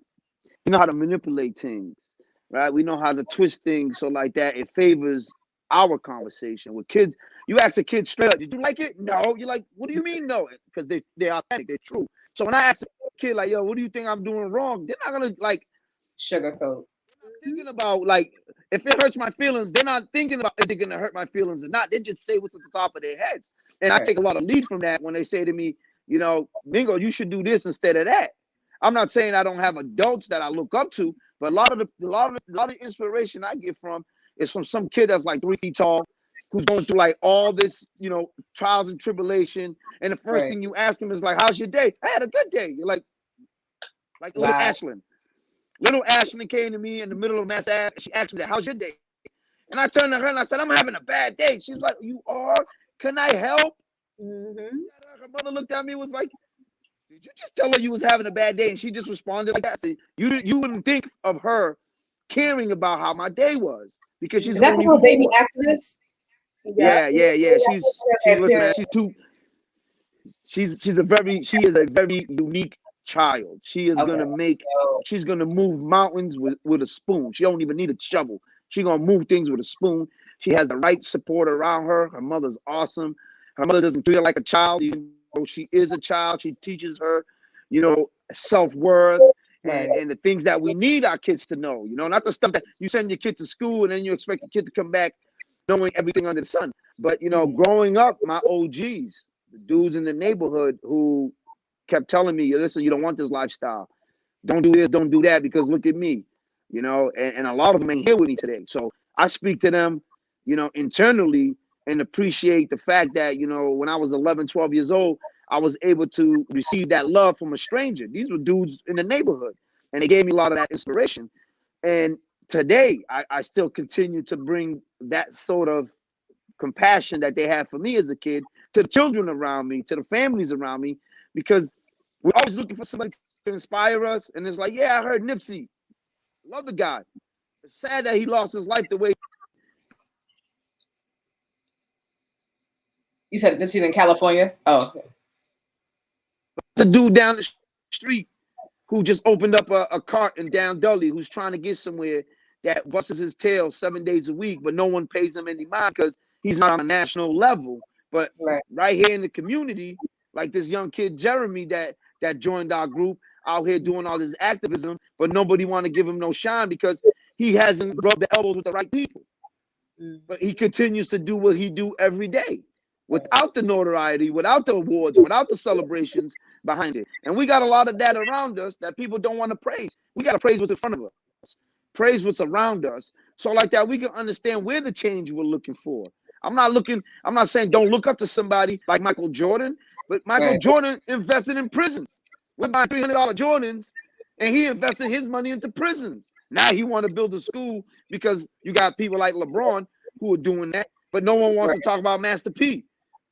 to manipulate things, right? We know how to twist things so like that it favors our conversation with kids. You ask a kid straight up, did you like it? No. You're like, what do you mean no? Because they're authentic, they're true. So when I ask a kid like, yo, what do you think I'm doing wrong? They're not gonna like sugarcoat. Thinking about like if it hurts my feelings, they're not thinking about is it gonna hurt my feelings or not. They just say what's at the top of their heads. And I take a lot of lead from that when they say to me, Mingo, you should do this instead of that. I'm not saying I don't have adults that I look up to, but a lot of the inspiration I get from is from some kid that's like 3 feet tall, who's going through like all this, trials and tribulation. And the first thing you ask him is like, how's your day? I had a good day. You're like little Ashlyn. Little Ashlyn came to me in the middle of mass ad. She asked me that, how's your day? And I turned to her and I said, I'm having a bad day. She's like, you are? Can I help? Mm-hmm. her mother looked at me and was like, did you just tell her you was having a bad day? And she just responded like that. So you wouldn't think of her caring about how my day was because she's Is that only for a baby 4. activist? Yeah. She's listen, man, she is a very unique child. She is she's gonna move mountains with a spoon. She don't even need a shovel. She's gonna move things with a spoon. She has the right support around her. Her mother's awesome. Her mother doesn't treat her like a child, even though she is a child. She teaches her, self-worth and the things that we need our kids to know. Not the stuff that you send your kid to school and then you expect the kid to come back knowing everything under the sun. But growing up, my OGs, the dudes in the neighborhood who kept telling me, listen, you don't want this lifestyle. Don't do this, don't do that, because look at me, and a lot of them ain't here with me today. So I speak to them, internally and appreciate the fact that, when I was 11, 12 years old, I was able to receive that love from a stranger. These were dudes in the neighborhood, and they gave me a lot of that inspiration. And today, I still continue to bring that sort of compassion that they had for me as a kid to the children around me, to the families around me, because we're always looking for somebody to inspire us. And it's like, yeah, I heard Nipsey. Love the guy. It's sad that he lost his life the way. You said Nipsey in California? Oh, okay. The dude down the street who just opened up a cart in down Dudley, who's trying to get somewhere, that busts his tail 7 days a week, but no one pays him any mind because he's not on a national level. But right here in the community, like this young kid, Jeremy, that joined our group out here doing all this activism, but nobody want to give him no shine because he hasn't rubbed the elbows with the right people. But he continues to do what he do every day without the notoriety, without the awards, without the celebrations behind it. And we got a lot of that around us that people don't want to praise. We got to praise what's in front of us, praise what's around us. So like that, we can understand where the change we're looking for. I'm not saying don't look up to somebody like Michael Jordan, but Michael Jordan invested in prisons. We're buying $300 Jordans, and he invested his money into prisons. Now he want to build a school because you got people like LeBron who are doing that, but no one wants to talk about Master P,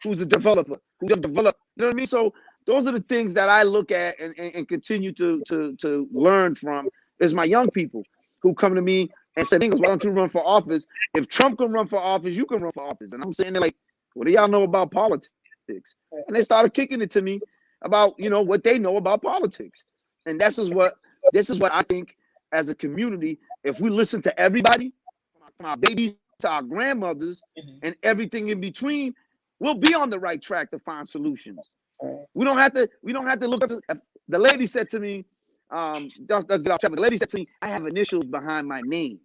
who's a developer, who just developed. You know what I mean? So those are the things that I look at and continue to learn from. Is my young people who come to me and say, "Why don't you run for office? If Trump can run for office, you can run for office." And I'm sitting there like, "What do y'all know about politics?" And they started kicking it to me about what they know about politics. And this is what I think, as a community, if we listen to everybody, from our babies to our grandmothers and everything in between, we'll be on the right track to find solutions. We don't have to look at the lady said to me, the lady said to me, "I have initials behind my name."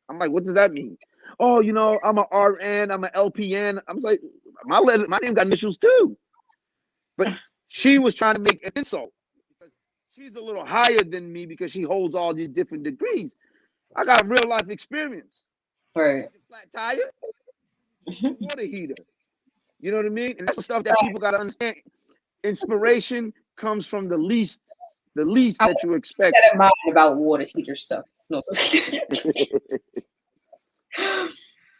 I'm like, "What does that mean?" "Oh, I'm an RN, I'm an LPN." I was like, my name got initials too. But she was trying to make an insult because she's a little higher than me because she holds all these different degrees. I got real life experience. Right. Flat tire, water heater. You know what I mean? And that's the stuff that people got to understand. Inspiration comes from the least that you expect. That in mind about water heater stuff. No.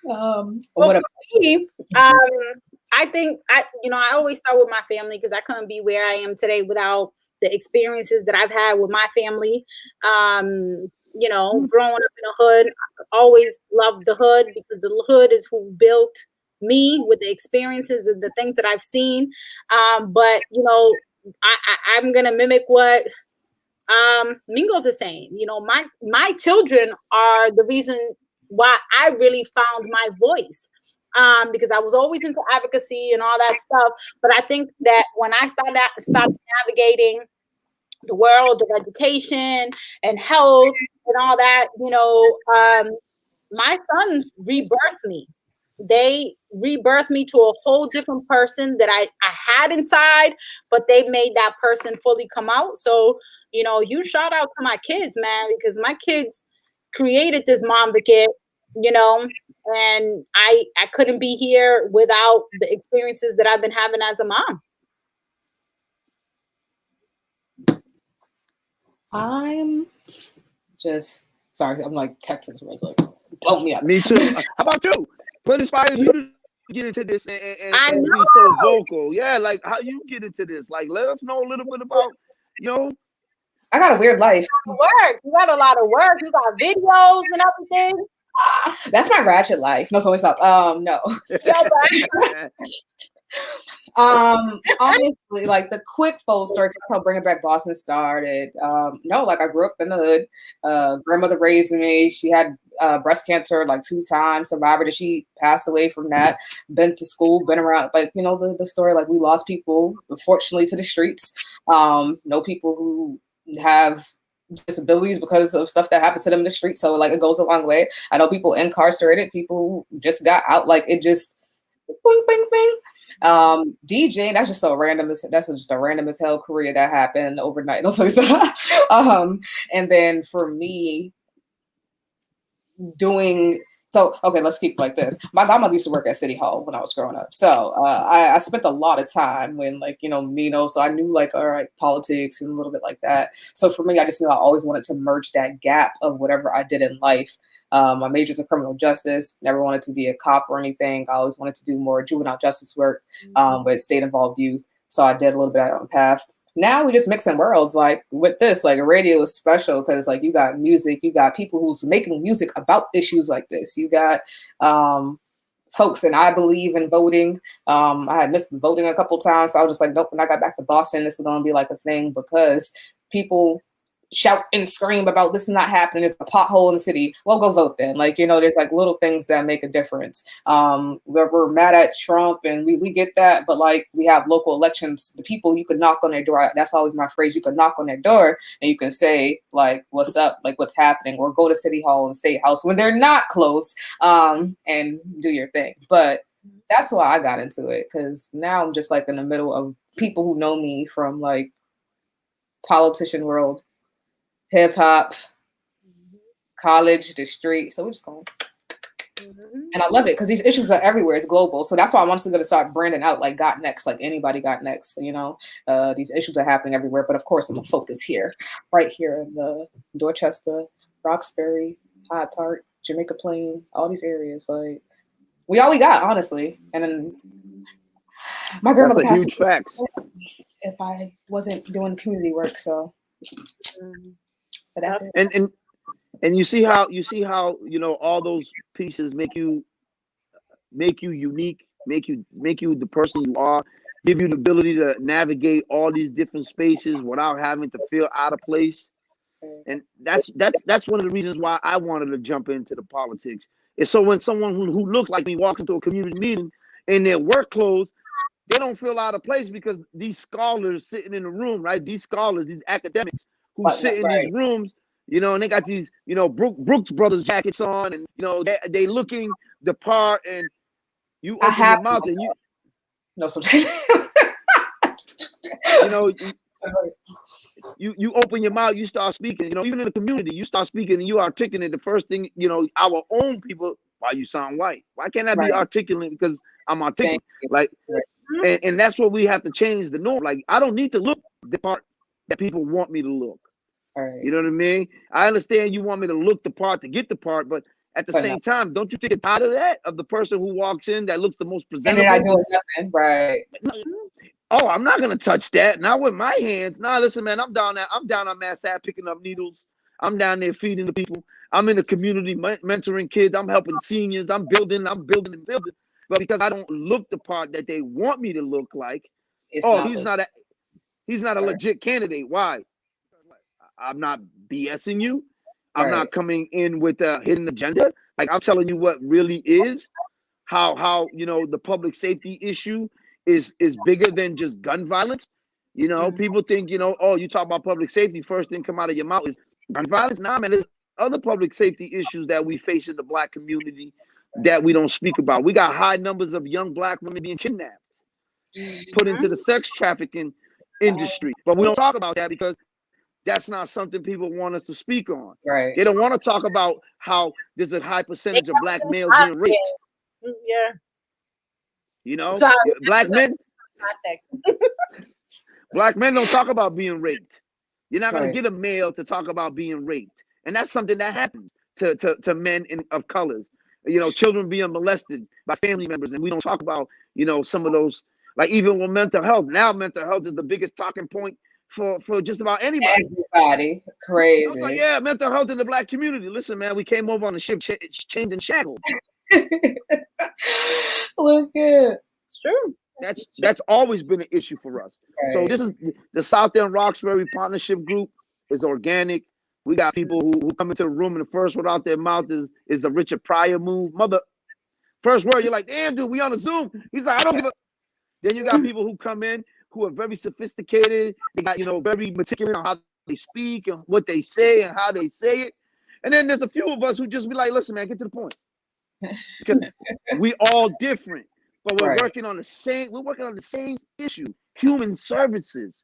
Well, for me, I think I always start with my family because I couldn't be where I am today without the experiences that I've had with my family. Growing up in the hood, I always loved the hood because the hood is who built me with the experiences and the things that I've seen. But I'm gonna mimic what Mingo's is saying. My children are the reason why I really found my voice. Because I was always into advocacy and all that stuff. But I think that when I started navigating the world of education and health and all that, my sons rebirthed me. They rebirthed me to a whole different person that I had inside, but they made that person fully come out. So, you shout out to my kids, man, because my kids created this mom kit, and I couldn't be here without the experiences that I've been having as a mom. I'm just sorry. I'm like texting somebody like, blow me up. Me too. How about you? What inspires you to get into this and I be know. so vocal? Yeah, like how you get into this? Like, let us know a little bit about, you know. I got a weird life. Work. You got a lot of work. You got videos and everything. That's my ratchet life. No, so let me stop. No. Yo, Honestly, like the quick full story, that's how Bringing Back Boston started. No, like I grew up in the hood. Grandmother raised me. She had breast cancer like 2 times, survivor that she passed away from that. Been to school, been around, like, you know, the story, like we lost people, unfortunately, to the streets. Know people who have disabilities because of stuff that happens to them in the street. So like it goes a long way. I know people incarcerated, people who just got out, like it just bing, bing, bing. DJing, that's just so random. That's just a random as hell career that happened overnight. And then for me, doing so, okay, let's keep it like this. My godmother used to work at City Hall when I was growing up. So I spent a lot of time when, like, you know, so I knew, like, all right, politics and a little bit like that. So for me, I just knew I always wanted to merge that gap of whatever I did in life. My major's in criminal justice, never wanted to be a cop or anything. I always wanted to do more juvenile justice work with state-involved youth. So I did a little bit on path. Now we just mixing worlds. Like with this, like radio is special because like you got music, you got people who's making music about issues like this. You got folks, and I believe in voting. I had missed voting a couple times, so I was just like, nope. When I got back to Boston, this is going to be like a thing because people shout and scream about this is not happening. There's a pothole in the city. Well, go vote then. Like, you know, there's like little things that make a difference. We're mad at Trump and we get that, but like we have local elections, the people you can knock on their door. That's always my phrase. You can knock on their door and you can say like, what's up? Like what's happening? Or go to City Hall and State House when they're not close and do your thing. But that's why I got into it. Cause now I'm just like in the middle of people who know me from like politician world, hip hop, college, the street. So we're just going. And I love it because these issues are everywhere. It's global. So that's why I want us to start branding out like Got Next, like anybody got next. You know, these issues are happening everywhere. But of course, I'm going to focus here, right here in the Dorchester, Roxbury, Hyde Park, Jamaica Plain, all these areas. Like we all we got, honestly. And then my grandmother That's a huge fact. If I wasn't doing community work, so. But that's it. And you see how you know all those pieces make you unique, make you the person you are, give you the ability to navigate all these different spaces without having to feel out of place. And that's one of the reasons why I wanted to jump into the politics. Is so when someone who looks like me walks into a community meeting in their work clothes, they don't feel out of place because these scholars sitting in the room, right? These scholars, these academics who sit in these rooms, you know, and they got these, you know, Brooks Brothers jackets on, and you know they looking the part, and you open your mouth and you no, so you know you open your mouth, you start speaking. You know, even in the community, you start speaking and you articulate. The first thing, you know, our own people, why you sound white? Why can't I be articulate? Because I'm articulate. Like, and that's what we have to change the norm. Like, I don't need to look the part that people want me to look. You know what I mean? I understand you want me to look the part to get the part, but at the same time, don't you think it's tired of that? Of the person who walks in that looks the most presentable? And then I do nothing, right? Oh, I'm not gonna touch that. Not with my hands. Nah, listen, man, I'm down on Mass Ave picking up needles. I'm down there feeding the people. I'm in the community mentoring kids. I'm helping seniors. I'm building. But because I don't look the part that they want me to look like, he's not a legit candidate. Why? I'm not BSing you. I'm not coming in with a hidden agenda. Like, I'm telling you what really is, how you know the public safety issue is bigger than just gun violence. You know, people think, you know, oh, you talk about public safety, first thing come out of your mouth is gun violence. Nah, man, there's other public safety issues that we face in the Black community that we don't speak about. We got high numbers of young Black women being kidnapped, put into the sex trafficking industry, but we don't talk about that because that's not something people want us to speak on. They don't want to talk about how there's a high percentage of Black males being raped. You know, Black men don't talk about being raped. You're not going to get a male to talk about being raped. And that's something that happens to men of colors. You know, children being molested. by family members, and we don't talk about, some of those, like even with mental health. Now mental health is the biggest talking point for just about anybody. Everybody, crazy. I was like, yeah, mental health in the Black community. Listen, man, we came over on the ship chained and shackled. Look at It's true. That's always been an issue for us. Right. So this is the South End Roxbury Partnership Group is organic. We got people who come into the room and the first word out their mouth is the Richard Pryor move. Mother, first word, you're like, damn, dude, we on a Zoom. He's like, I don't give a. Then you got people who come in who are very sophisticated. They got, very meticulous on how they speak and what they say and how they say it. And then there's a few of us who just be like, listen, man, get to the point. Because we all different, but we're working on the same issue, human services.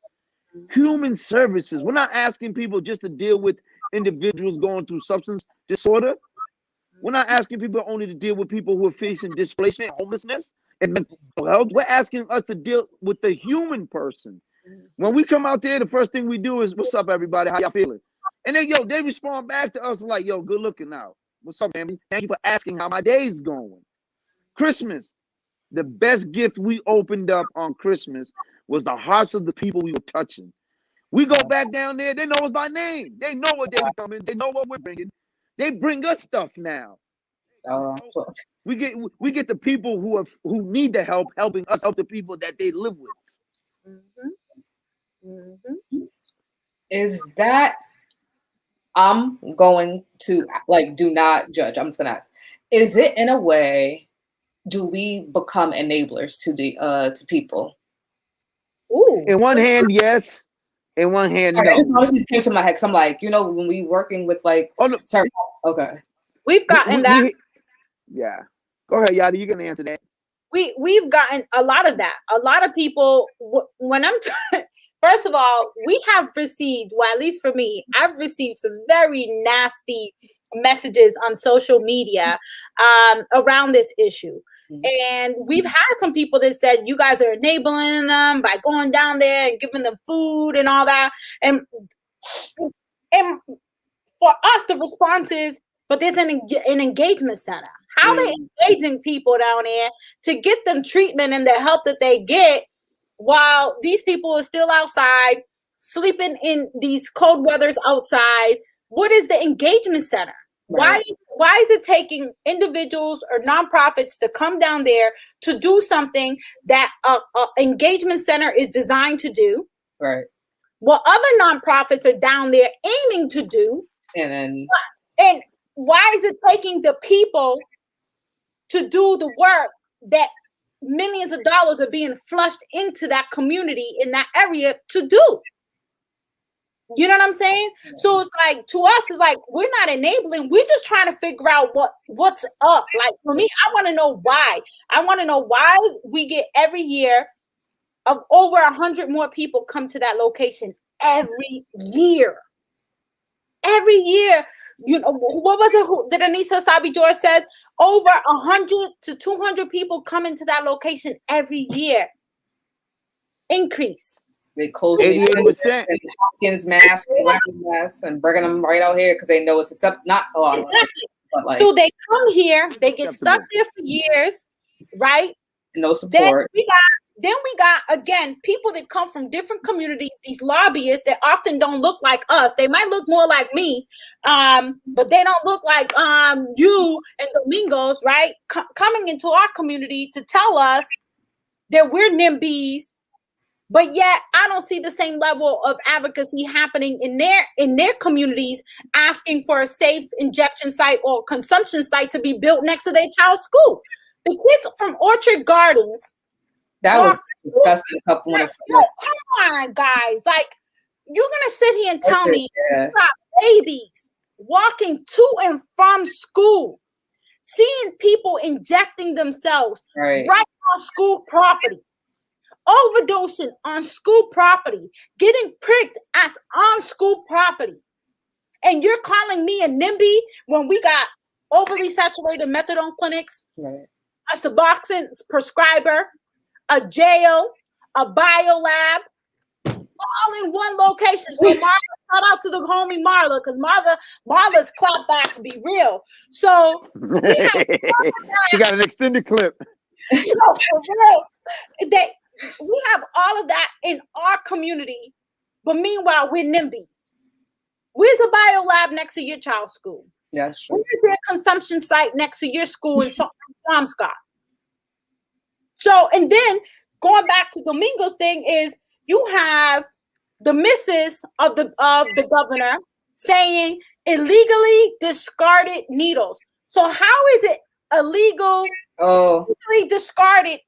Human services. We're not asking people just to deal with individuals going through substance disorder. We're not asking people only to deal with people who are facing displacement, homelessness, and mental health. We're asking us to deal with the human person. When we come out there, the first thing we do is, what's up, everybody? How y'all feeling? And then, they respond back to us like, yo, good looking now. What's up, family? Thank you for asking how my day's going. Christmas, the best gift we opened up on Christmas was the hearts of the people we were touching. We go back down there, they know us by name. They know what they're coming. They know what we're bringing. They bring us stuff now. We get the people who need the help helping us help the people that they live with. Is that, I'm going to do not judge. I'm just gonna ask, is it in a way, do we become enablers to the to people? Ooh. In one hand, yes. In one hand, no. It honestly came to my head because I'm like, when we working with certain, okay. We've gotten that. Yeah. Go ahead, Yada. You can answer that. We've gotten a lot of that. A lot of people, when first of all, we have received, well, at least for me, I've received some very nasty messages on social media around this issue. And we've had some people that said, you guys are enabling them by going down there and giving them food and all that. And for us, the response is, but there's an engagement center. How they engaging people down there to get them treatment and the help that they get while these people are still outside, sleeping in these cold weathers outside? What is the engagement center? Right. Why is it taking individuals or nonprofits to come down there to do something that engagement center is designed to do? Right. What other nonprofits are down there aiming to do? And why is it taking the people to do the work that millions of dollars are being flushed into that community in that area to do? You know what I'm saying? So it's like, to us, it's like, we're not enabling. We're just trying to figure out what's up. Like, for me, I want to know why. I want to know why we get every year of over 100 more people come to that location every year. Every year. What was it that Anissa Sabi George said? Over 100 to 200 people come into that location every year. Increase. They close 88%. Hopkins mask, and bringing them right out here because they know it's not a lot. Exactly. But so they come here, they get stuck there for years, right? No support. Then we got again people that come from different communities. These lobbyists that often don't look like us. They might look more like me, but they don't look like you and Domingos, right? Coming into our community to tell us that we're NIMBYs. But yet, I don't see the same level of advocacy happening in their communities, asking for a safe injection site or consumption site to be built next to their child's school. The kids from Orchard Gardens. That was disgusting. A couple of come on, guys! Like, you're gonna sit here and tell me you got babies walking to and from school, seeing people injecting themselves right on school property. Overdosing on school property, getting pricked on school property. And you're calling me a NIMBY when we got overly saturated methadone clinics, a Suboxone prescriber, a jail, a biolab, all in one location. So Margaret shout out to the homie Marla, because Marla's clapbacks be real. So we have she got an extended clip. for real. We have all of that in our community, but meanwhile we're NIMBYs. Where's a bio lab next to your child's school? Yeah, sure. Where's their consumption site next to your school in Swampscott? So, and then going back to Domingo's thing is you have the missus of the governor saying illegally discarded needles. So how is it illegally discarded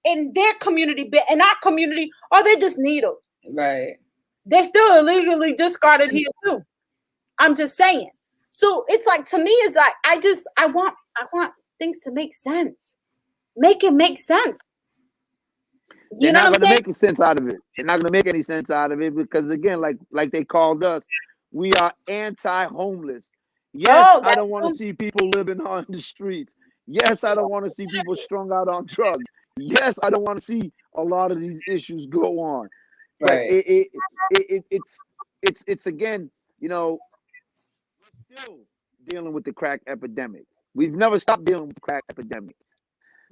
in their community, but in our community, are they just needles? Right. They're still illegally discarded here too. I'm just saying. So it's like, to me, it's like I want things to make sense. Make it make sense. They're not going to make sense out of it. They're not going to make any sense out of it because, again, like they called us, we are anti-homeless. Yes, I don't want to see people living on the streets. Yes, I don't want to see people strung out on drugs. Yes, I don't want to see a lot of these issues go on. But right. It's again, you know, we're still dealing with the crack epidemic. We've never stopped dealing with the crack epidemic.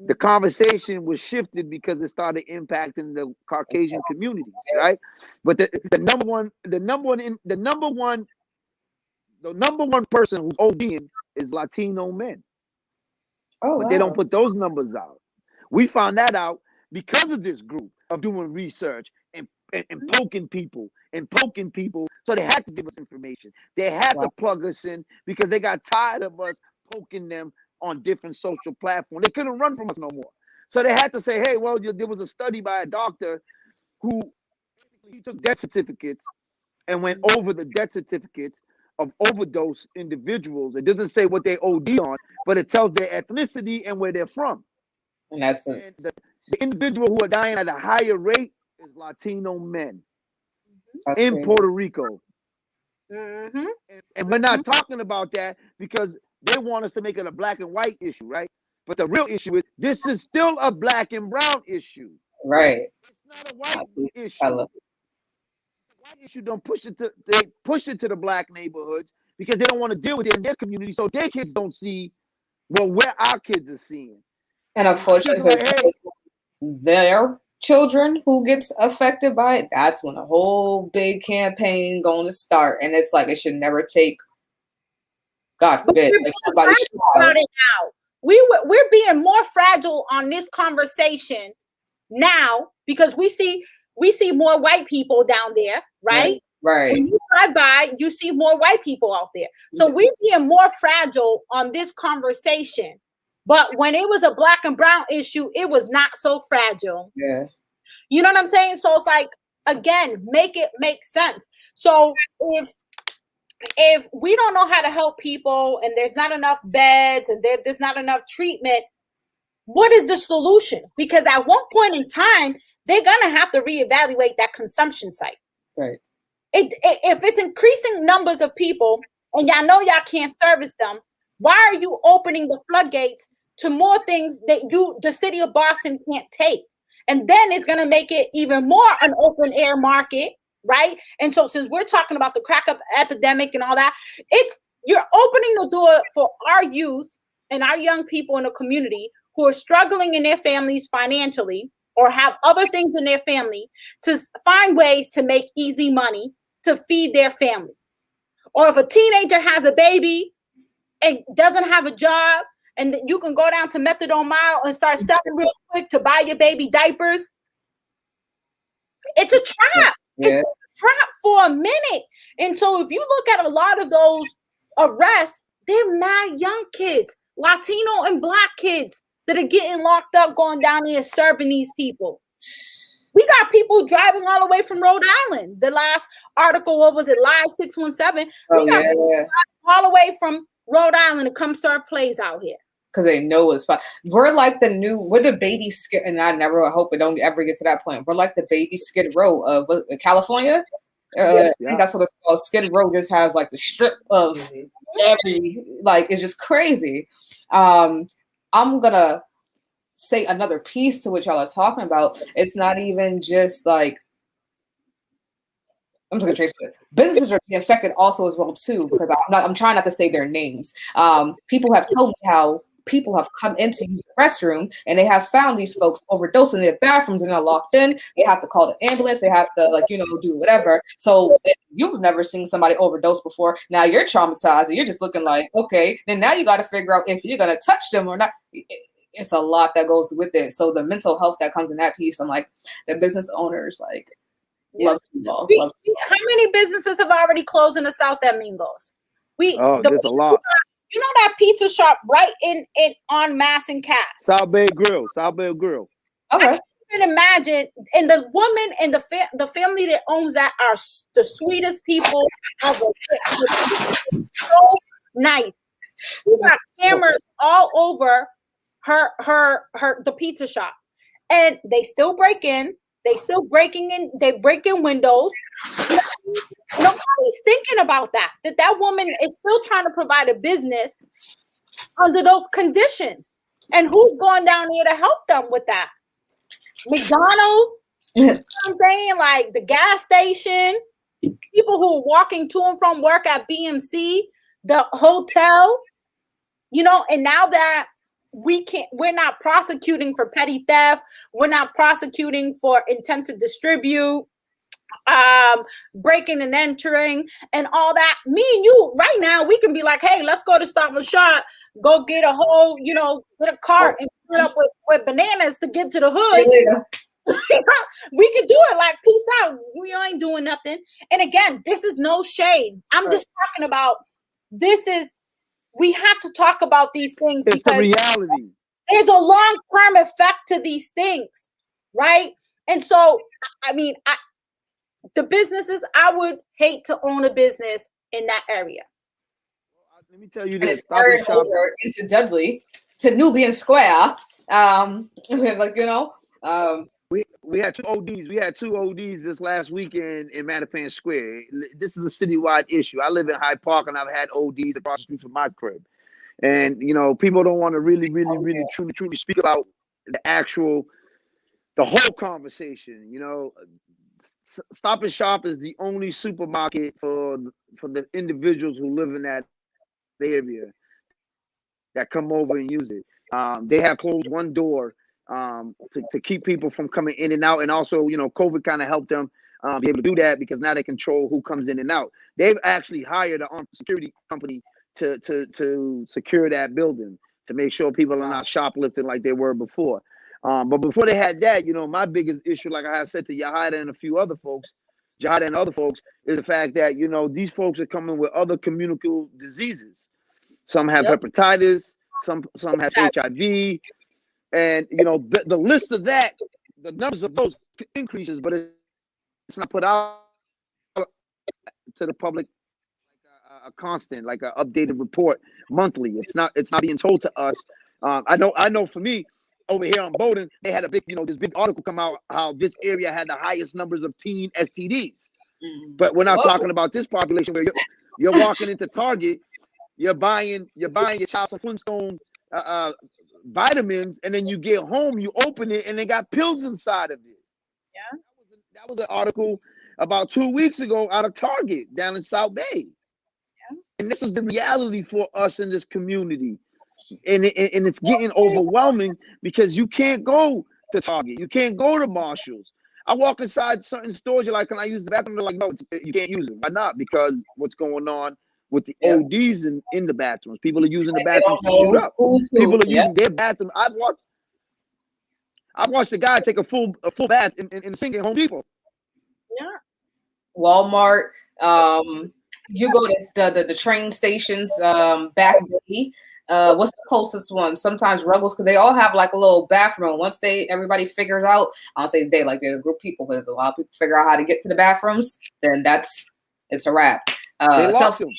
The conversation was shifted because it started impacting the Caucasian communities, right? But the number one person who's ODing is Latino men. Oh, but they don't put those numbers out. We found that out because of this group of doing research and poking people. So they had to give us information. They had to plug us in because they got tired of us poking them on different social platforms. They couldn't run from us no more. So they had to say, hey, well, there was a study by a doctor who he took death certificates and went over the death certificates of overdose individuals. It doesn't say what they OD on, but it tells their ethnicity and where they're from. And that's the individual who are dying at a higher rate is Latino men in Puerto Rico. Mm-hmm. And we're not talking about that because they want us to make it a black and white issue, right? But the real issue is this is still a black and brown issue. Right. It's not a white issue. I love it. The white issue don't push it to the black neighborhoods because they don't want to deal with it in their community, so their kids don't see where our kids are seeing. And unfortunately, their children who gets affected by it, that's when a whole big campaign going to start. And it's like it should never take, God forbid, like somebody's about it now. We're being more fragile on this conversation now because we see more white people down there, right? Right. When you drive by, you see more white people out there. So we're being more fragile on this conversation. But when it was a black and brown issue, it was not so fragile. Yeah. You know what I'm saying? So it's like, again, make it make sense. So if we don't know how to help people and there's not enough beds and there's not enough treatment, what is the solution? Because at one point in time, they're going to have to reevaluate that consumption site. Right. If it's increasing numbers of people and y'all know y'all can't service them, why are you opening the floodgates to more things that the city of Boston can't take? And then it's going to make it even more an open air market, right? And so since we're talking about the crack epidemic and all that, you're opening the door for our youth and our young people in the community who are struggling in their families financially or have other things in their family to find ways to make easy money to feed their family. Or if a teenager has a baby and doesn't have a job, and you can go down to Methadone Mile and start selling real quick to buy your baby diapers. It's a trap. Yeah. It's a trap for a minute. And so if you look at a lot of those arrests, they're mad young kids, Latino and Black kids that are getting locked up, going down there serving these people. We got people driving all the way from Rhode Island. The last article, what was it, Live 617? We got people driving all the way from Rhode Island to come serve plays out here. Because they know it's fun. We're the baby skid, and I hope it don't ever get to that point. We're like the baby Skid Row of California. I think that's what it's called. Skid Row just has like the strip of it's just crazy. I'm gonna say another piece to what y'all are talking about. It's not even just like I'm just gonna trace it. Businesses are being affected also as well too, because I'm trying not to say their names. People have told me how people have come in to use the restroom and they have found these folks overdosing in their bathrooms and they're locked in. They have to call the ambulance. They have to do whatever. So if you've never seen somebody overdose before, now you're traumatized and you're just looking like, okay, then now you got to figure out if you're gonna touch them or not. It's a lot that goes with it. So the mental health that comes in that piece, I'm like, the business owners, like, love people. How many businesses have already closed in the South at Mingos? There's a lot. You know that pizza shop right in on Mass and Cass? South Bay Grill. Okay. I can imagine, and the woman and the family that owns that are the sweetest people ever. So nice. We got cameras all over the pizza shop, and they still break in. They still breaking in. They break in windows. Nobody's thinking about that woman is still trying to provide a business under those conditions. And who's going down there to help them with that? McDonald's, you know what I'm saying? Like the gas station, people who are walking to and from work at BMC, the hotel, and now that we're not prosecuting for petty theft, we're not prosecuting for intent to distribute, breaking and entering and all that. Me and you right now, we can be like, hey, let's go to Stop and Shop, go get a whole, get a cart and fill it up with bananas to get to the hood. Yeah. We can do it. Like, peace out. We ain't doing nothing. And again, this is no shade. I'm just talking about we have to talk about these things because the reality. There's a long-term effect to these things, right? And so, I mean, the businesses, I would hate to own a business in that area. Let me tell you this. Over into Dudley to Nubian Square. We had two ODs. We had two ODs this last weekend in Mattapan Square. This is a citywide issue. I live in Hyde Park, and I've had ODs across the street from my crib. And people don't want to really, truly speak about the whole conversation. Stop and Shop is the only supermarket for the individuals who live in that area that come over and use it. They have closed one door to keep people from coming in and out, and also COVID kind of helped them be able to do that because now they control who comes in and out. They've actually hired an armed security company to secure that building to make sure people are not shoplifting like they were before. But before they had that, my biggest issue, like I said to Yahaira and other folks, is the fact that these folks are coming with other communicable diseases. Some have hepatitis, some have HIV. And the list of that, the numbers of those increases, but it's not put out to the public like a constant, like an updated report monthly. It's not being told to us. I know for me over here on Bowdoin, they had a big, this big article come out how this area had the highest numbers of teen STDs. But we're not talking about this population where you're walking into Target, you're buying your child some Flintstone vitamins, and then you get home, you open it, and they got pills inside of it. Yeah, that was an article about 2 weeks ago out of Target down in South Bay. Yeah, and this is the reality for us in this community, and it's getting overwhelming because you can't go to Target, you can't go to Marshalls. I walk inside certain stores, you're like, can I use the bathroom? They're like, no, you can't use it. Why not? Because what's going on with the ODs in the bathrooms. People are using the bathrooms to shoot up. People are using their bathroom. I've watched a guy take a full bath in the sink at Home Depot. Yeah. Walmart. You go to the train stations back in the what's the closest one? Sometimes Ruggles, because they all have like a little bathroom. Once everybody figures out, I'll say there's a group of people, because a lot of people figure out how to get to the bathrooms, then it's a wrap. They lock them.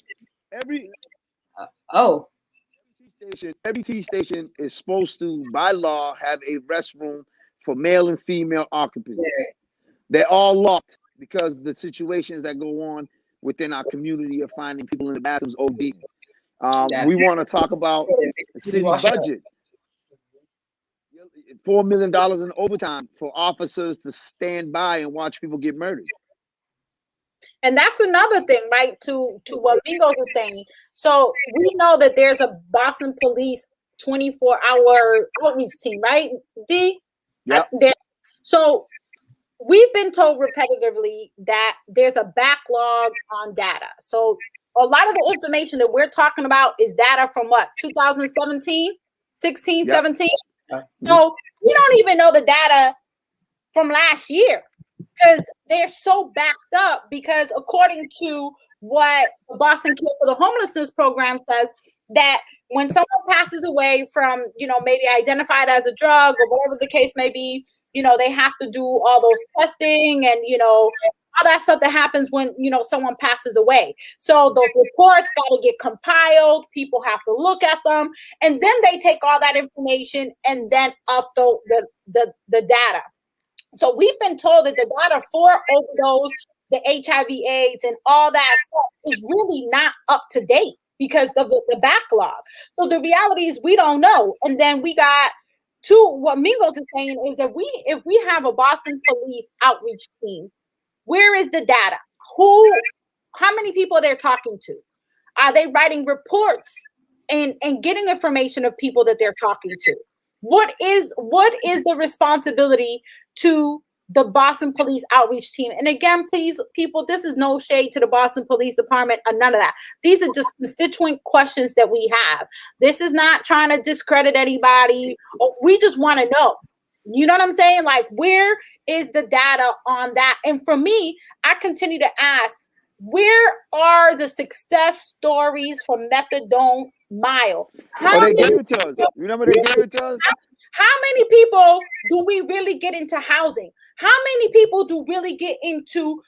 Every T station is supposed to, by law, have a restroom for male and female occupants. Yeah. They're all locked because the situations that go on within our community of finding people in the bathrooms OD. We want to talk about the city budget. $4 million in overtime for officers to stand by and watch people get murdered. And that's another thing, right? To what Mingos is saying. So we know that there's a Boston Police 24-hour outreach team, right? D. Yep. So we've been told repetitively that there's a backlog on data. So a lot of the information that we're talking about is data from what, 2017, 16, 17. So we don't even know the data from last year because they're so backed up, because according to what the Boston Care for the Homelessness program says, that when someone passes away from, maybe identified as a drug or whatever the case may be, they have to do all those testing and, all that stuff that happens when, someone passes away. So those reports got to get compiled. People have to look at them, and then they take all that information and then upload the data. So we've been told that the data for overdose, the HIV/AIDS, and all that stuff is really not up to date because of the backlog. So the reality is we don't know. And then we got what Mingos is saying is that if we have a Boston Police outreach team, where is the data? How many people they're talking to? Are they writing reports and getting information of people that they're talking to? What is the responsibility to the Boston Police outreach team? And again, please, people, this is no shade to the Boston Police Department or none of that. These are just constituent questions that we have. This is not trying to discredit anybody. We just want to know. You know what I'm saying? Like, where is the data on that? And for me, I continue to ask, where are the success stories for methadone mile? They gave it to us. Remember they gave it to us? How many people do we really get into housing? How many people do really get into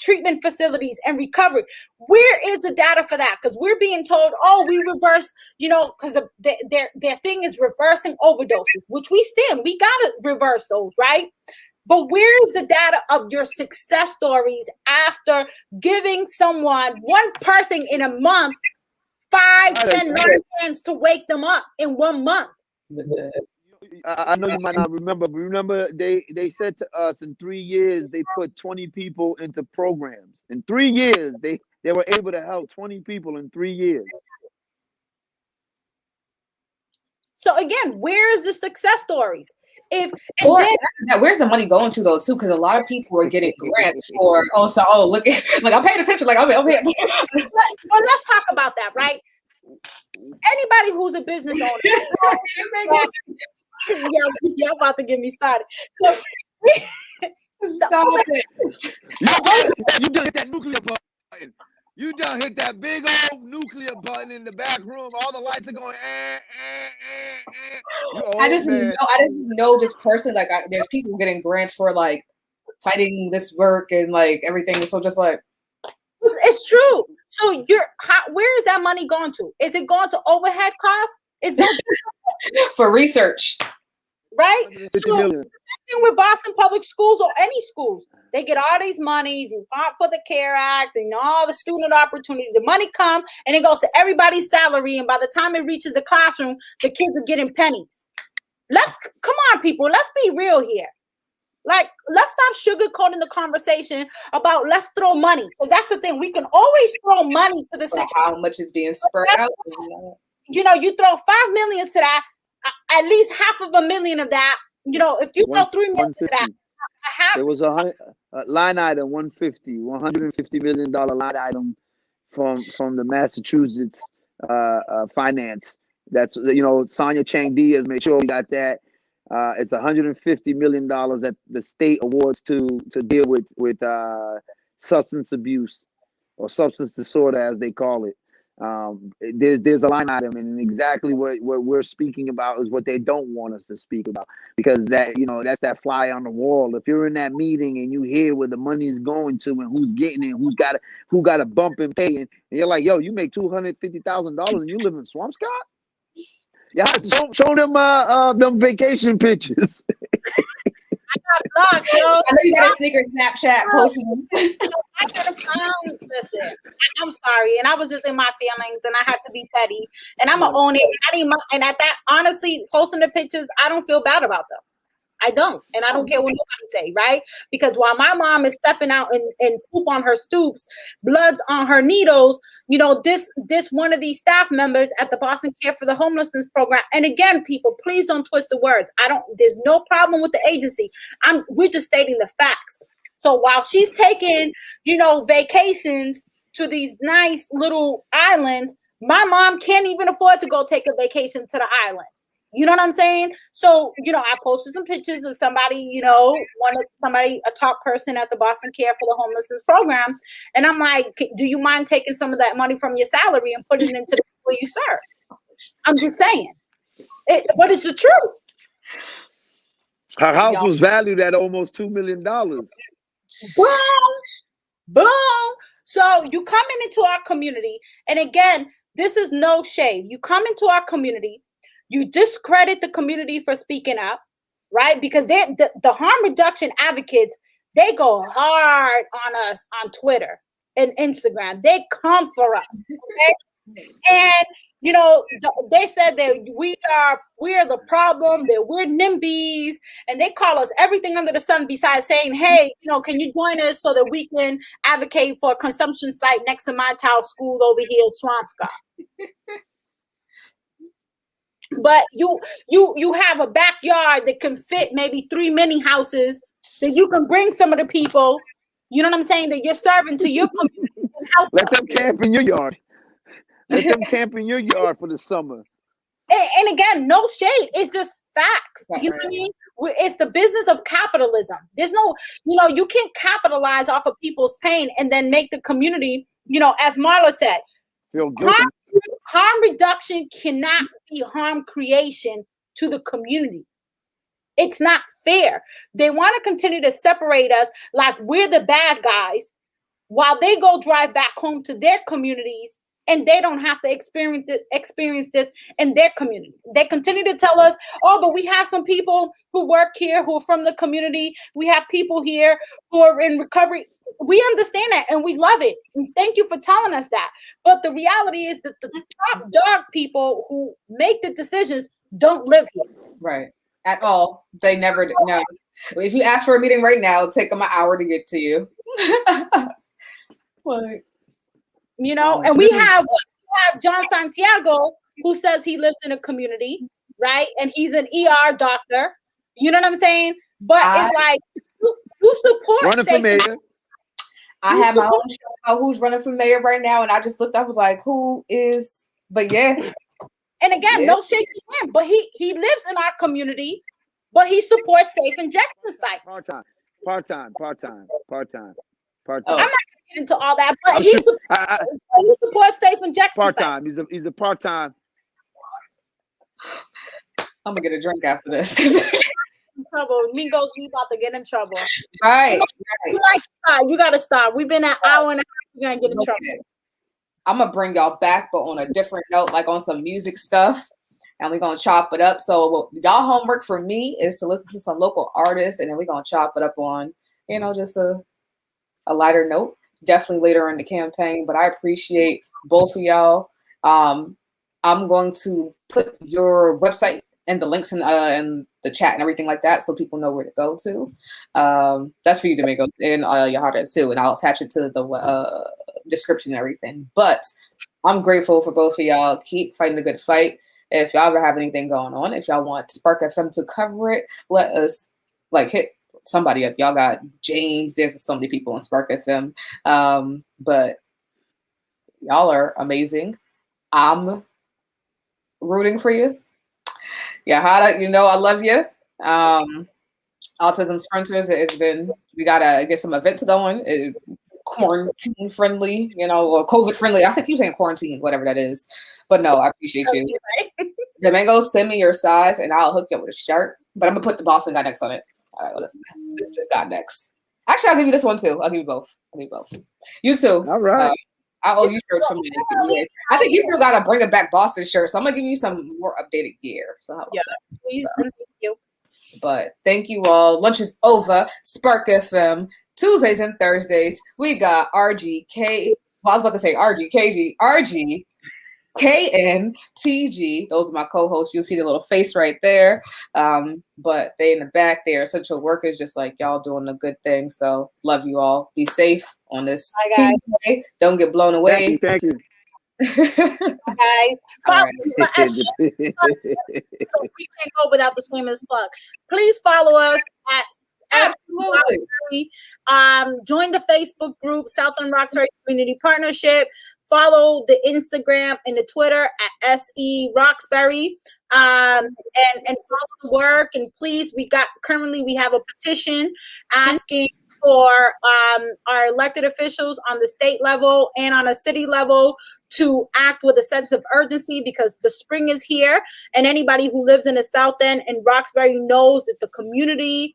treatment facilities and recovery? Where is the data for that? Because we're being told, we reverse, because their thing is reversing overdoses, which we stand. We got to reverse those, right? But where is the data of your success stories after giving someone, one person in a month, 5, 10 milligrams to wake them up in 1 month? I know you might not remember, but remember they said to us in 3 years they put 20 people into programs. In 3 years, they were able to help 20 people in 3 years. So again, where is the success stories? Where's the money going to though too? Because a lot of people are getting grants for look at, like, I'm paying attention, like I'm here. Well, let's talk about that, right? Anybody who's a business owner, y'all about to get me started. So stop it. You done hit that nuclear button. You done hit that big old nuclear button in the back room. All the lights are going. I just know this person. Like, there's people getting grants for like fighting this work and like everything. So just like, it's true. So where is that money going to? Is it going to overhead costs? Is that for research? Right? So, the thing with Boston Public Schools or any schools, they get all these monies, you fought for the CARE Act and all the student opportunity. The money come and it goes to everybody's salary, and by the time it reaches the classroom, the kids are getting pennies. Come on, people, let's be real here. Like, let's stop sugarcoating the conversation about let's throw money, because that's the thing. We can always throw money to the situation. How much is being spread out? You throw $5 million to that. At least $500,000 of that, if you throw $3 million to that, there was a line item, $150 million line item from the Massachusetts finance. That's Sonia Chang Diaz made sure we got that. It's $150 million that the state awards to deal with substance abuse or substance disorder, as they call it. There's a line item, and exactly what we're speaking about is what they don't want us to speak about, because that's that fly on the wall. If you're in that meeting and you hear where the money is going to and who's getting it, who got a bump in pay, and you're like, yo, you make $250,000 and you live in Swampscott? You have to show them vacation pictures. I got blocked, yo. I know you got a sneaker Snapchat posting. I could have found. Listen, I'm sorry, and I was just in my feelings, and I had to be petty, and I'm gonna own it. And at that, honestly, posting the pictures, I don't feel bad about them. I don't. And I don't care what nobody say, right? Because while my mom is stepping out and poop on her stoops, blood on her needles, you know, this one of these staff members at the Boston Care for the Homelessness program. And again, people, please don't twist the words. There's no problem with the agency. We're just stating the facts. So while she's taking, you know, vacations to these nice little islands, my mom can't even afford to go take a vacation to the island. You know what I'm saying? So, you know, I posted some pictures of somebody, you know, a top person at the Boston Care for the Homelessness program. And I'm like, do you mind taking some of that money from your salary and putting it into the people you serve? I'm just saying. But it's the truth. Her house was valued at almost $2 million. Boom. Boom. So you coming into our community. And again, this is no shade. You come into our community. You discredit the community for speaking up, right? Because the harm reduction advocates, they go hard on us on Twitter and Instagram. They come for us. Okay? And, you know, they said that we are the problem, that we're NIMBYs, and they call us everything under the sun besides saying, hey, you know, can you join us so that we can advocate for a consumption site next to my child's school over here at Swampscott? But you have a backyard that can fit maybe 3 mini houses that you can bring some of the people, you know what I'm saying, that you're serving to your community. And help Let them camp in your yard. Let them camp in your yard for the summer. And again, no shade. It's just facts. You know what I mean? It's the business of capitalism. There's no, you know, you can't capitalize off of people's pain and then make the community, you know, as Marla said, Feel guilty. Harm reduction cannot be harm creation to the community. It's not fair. They want to continue to separate us like we're the bad guys while they go drive back home to their communities and they don't have to experience this in their community. They continue to tell us, oh, but we have some people who work here who are from the community. We have people here who are in recovery. We understand that and we love it. And thank you for telling us that. But the reality is that the top dog people who make the decisions don't live here. Right. At all. They never do. No. If you ask for a meeting right now, it'll take them an hour to get to you. Like, you know, and we have John Santiago who says he lives in a community, right? And he's an ER doctor. You know what I'm saying? But it's like you support running for mayor. I have my own show about who's running for mayor right now, and I just looked up, was like, who is? But yeah. And again, no shade to him, but he lives in our community, but he supports safe injection sites. Part-time. I'm not gonna get into all that, but he supports safe injection part-time. sites. He's a part-time. I'm gonna get a drink after this. In trouble. Mingos, we about to get in trouble. Right. You gotta stop. We've been an hour and a half. We're gonna get in trouble. I'm gonna bring y'all back, but on a different note, like on some music stuff, and we're gonna chop it up. So y'all homework for me is to listen to some local artists, and then we're gonna chop it up on, you know, just a lighter note. Definitely later in the campaign, but I appreciate both of y'all. I'm going to put your website and the links in the chat and everything like that, so people know where to go to. That's for you, Domingos, and Yahaira too, and I'll attach it to the description and everything. But I'm grateful for both of y'all. Keep fighting the good fight. If y'all ever have anything going on, if y'all want Spark FM to cover it, let us hit somebody up. Y'all got James. There's so many people on Spark FM, but y'all are amazing. I'm rooting for you. Yahaira, you know I love you. Autism Sprinters, we gotta get some events going. Quarantine friendly, you know, or COVID friendly. I keep saying quarantine, whatever that is. But no, I appreciate you. Domingo, send me your size and I'll hook you up with a shirt. But I'm gonna put the Boston guy next on it. All right, this just got next. Actually, I'll give you this one too. I'll give you both. You too. All right. I owe you shirts from me. I think you still gotta bring it back Boston shirts. So I'm gonna give you some more updated gear. So please, thank you. But thank you all. Lunch is over. Spark FM Tuesdays and Thursdays. We got RGK. Well, I was about to say RGKG. RG. KNTG. Those are my co-hosts. You'll see the little face right there. But they in the back, they are essential workers, just like y'all doing a good thing. So love you all. Be safe on this Tuesday. Don't get blown away. Thank you. Guys, follow, so we can't go without the shameless plug. Please follow us at Absolutely. Join the Facebook group Southern Roxbury Community Partnership. Follow the Instagram and the Twitter at SE Roxbury. And follow the work. And please, we have a petition asking for our elected officials on the state level and on a city level to act with a sense of urgency, because the spring is here, and anybody who lives in the South End and Roxbury knows that the community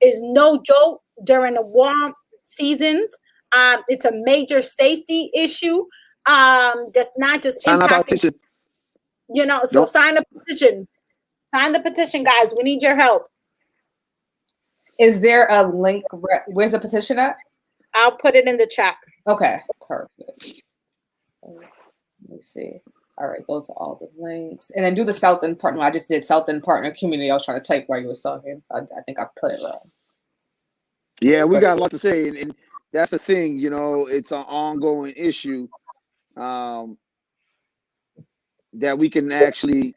is no joke during the warm seasons. It's a major safety issue that's not just impacting, so sign the petition. Sign the petition, guys. We need your help. Is there a link? Where's the petition at? I'll put it in the chat. Okay, perfect. Let me see. All right, those are all the links. And then do the South End Partner. I just did South End Partner Community. I was trying to type while you were talking. I think I put it wrong. Yeah, we got a lot to say. And that's the thing, it's an ongoing issue that we can actually,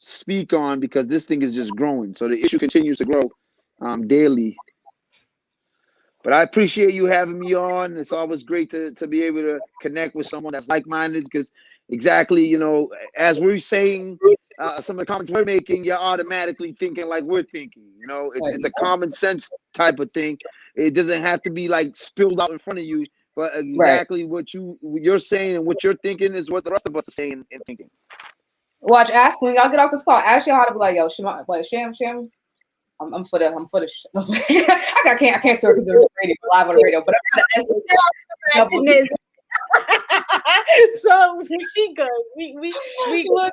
speak on, because this thing is just growing. So the issue continues to grow daily. But I appreciate you having me on. It's always great to be able to connect with someone that's like-minded, because exactly, as we're saying, some of the comments we're making, you're automatically thinking like we're thinking. It's a common sense type of thing. It doesn't have to be like spilled out in front of you, but exactly what you're saying and what you're thinking is what the rest of us are saying and thinking. Watch, ask when y'all get off this call. Ask y'all how to be like, yo, Sham. I'm for the. I can't swear because they're live on the radio, but I'm trying to answer. So she good. We good.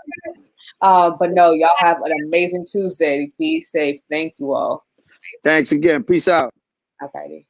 But no, y'all have an amazing Tuesday. Be safe. Thank you all. Thanks again. Peace out. Okay.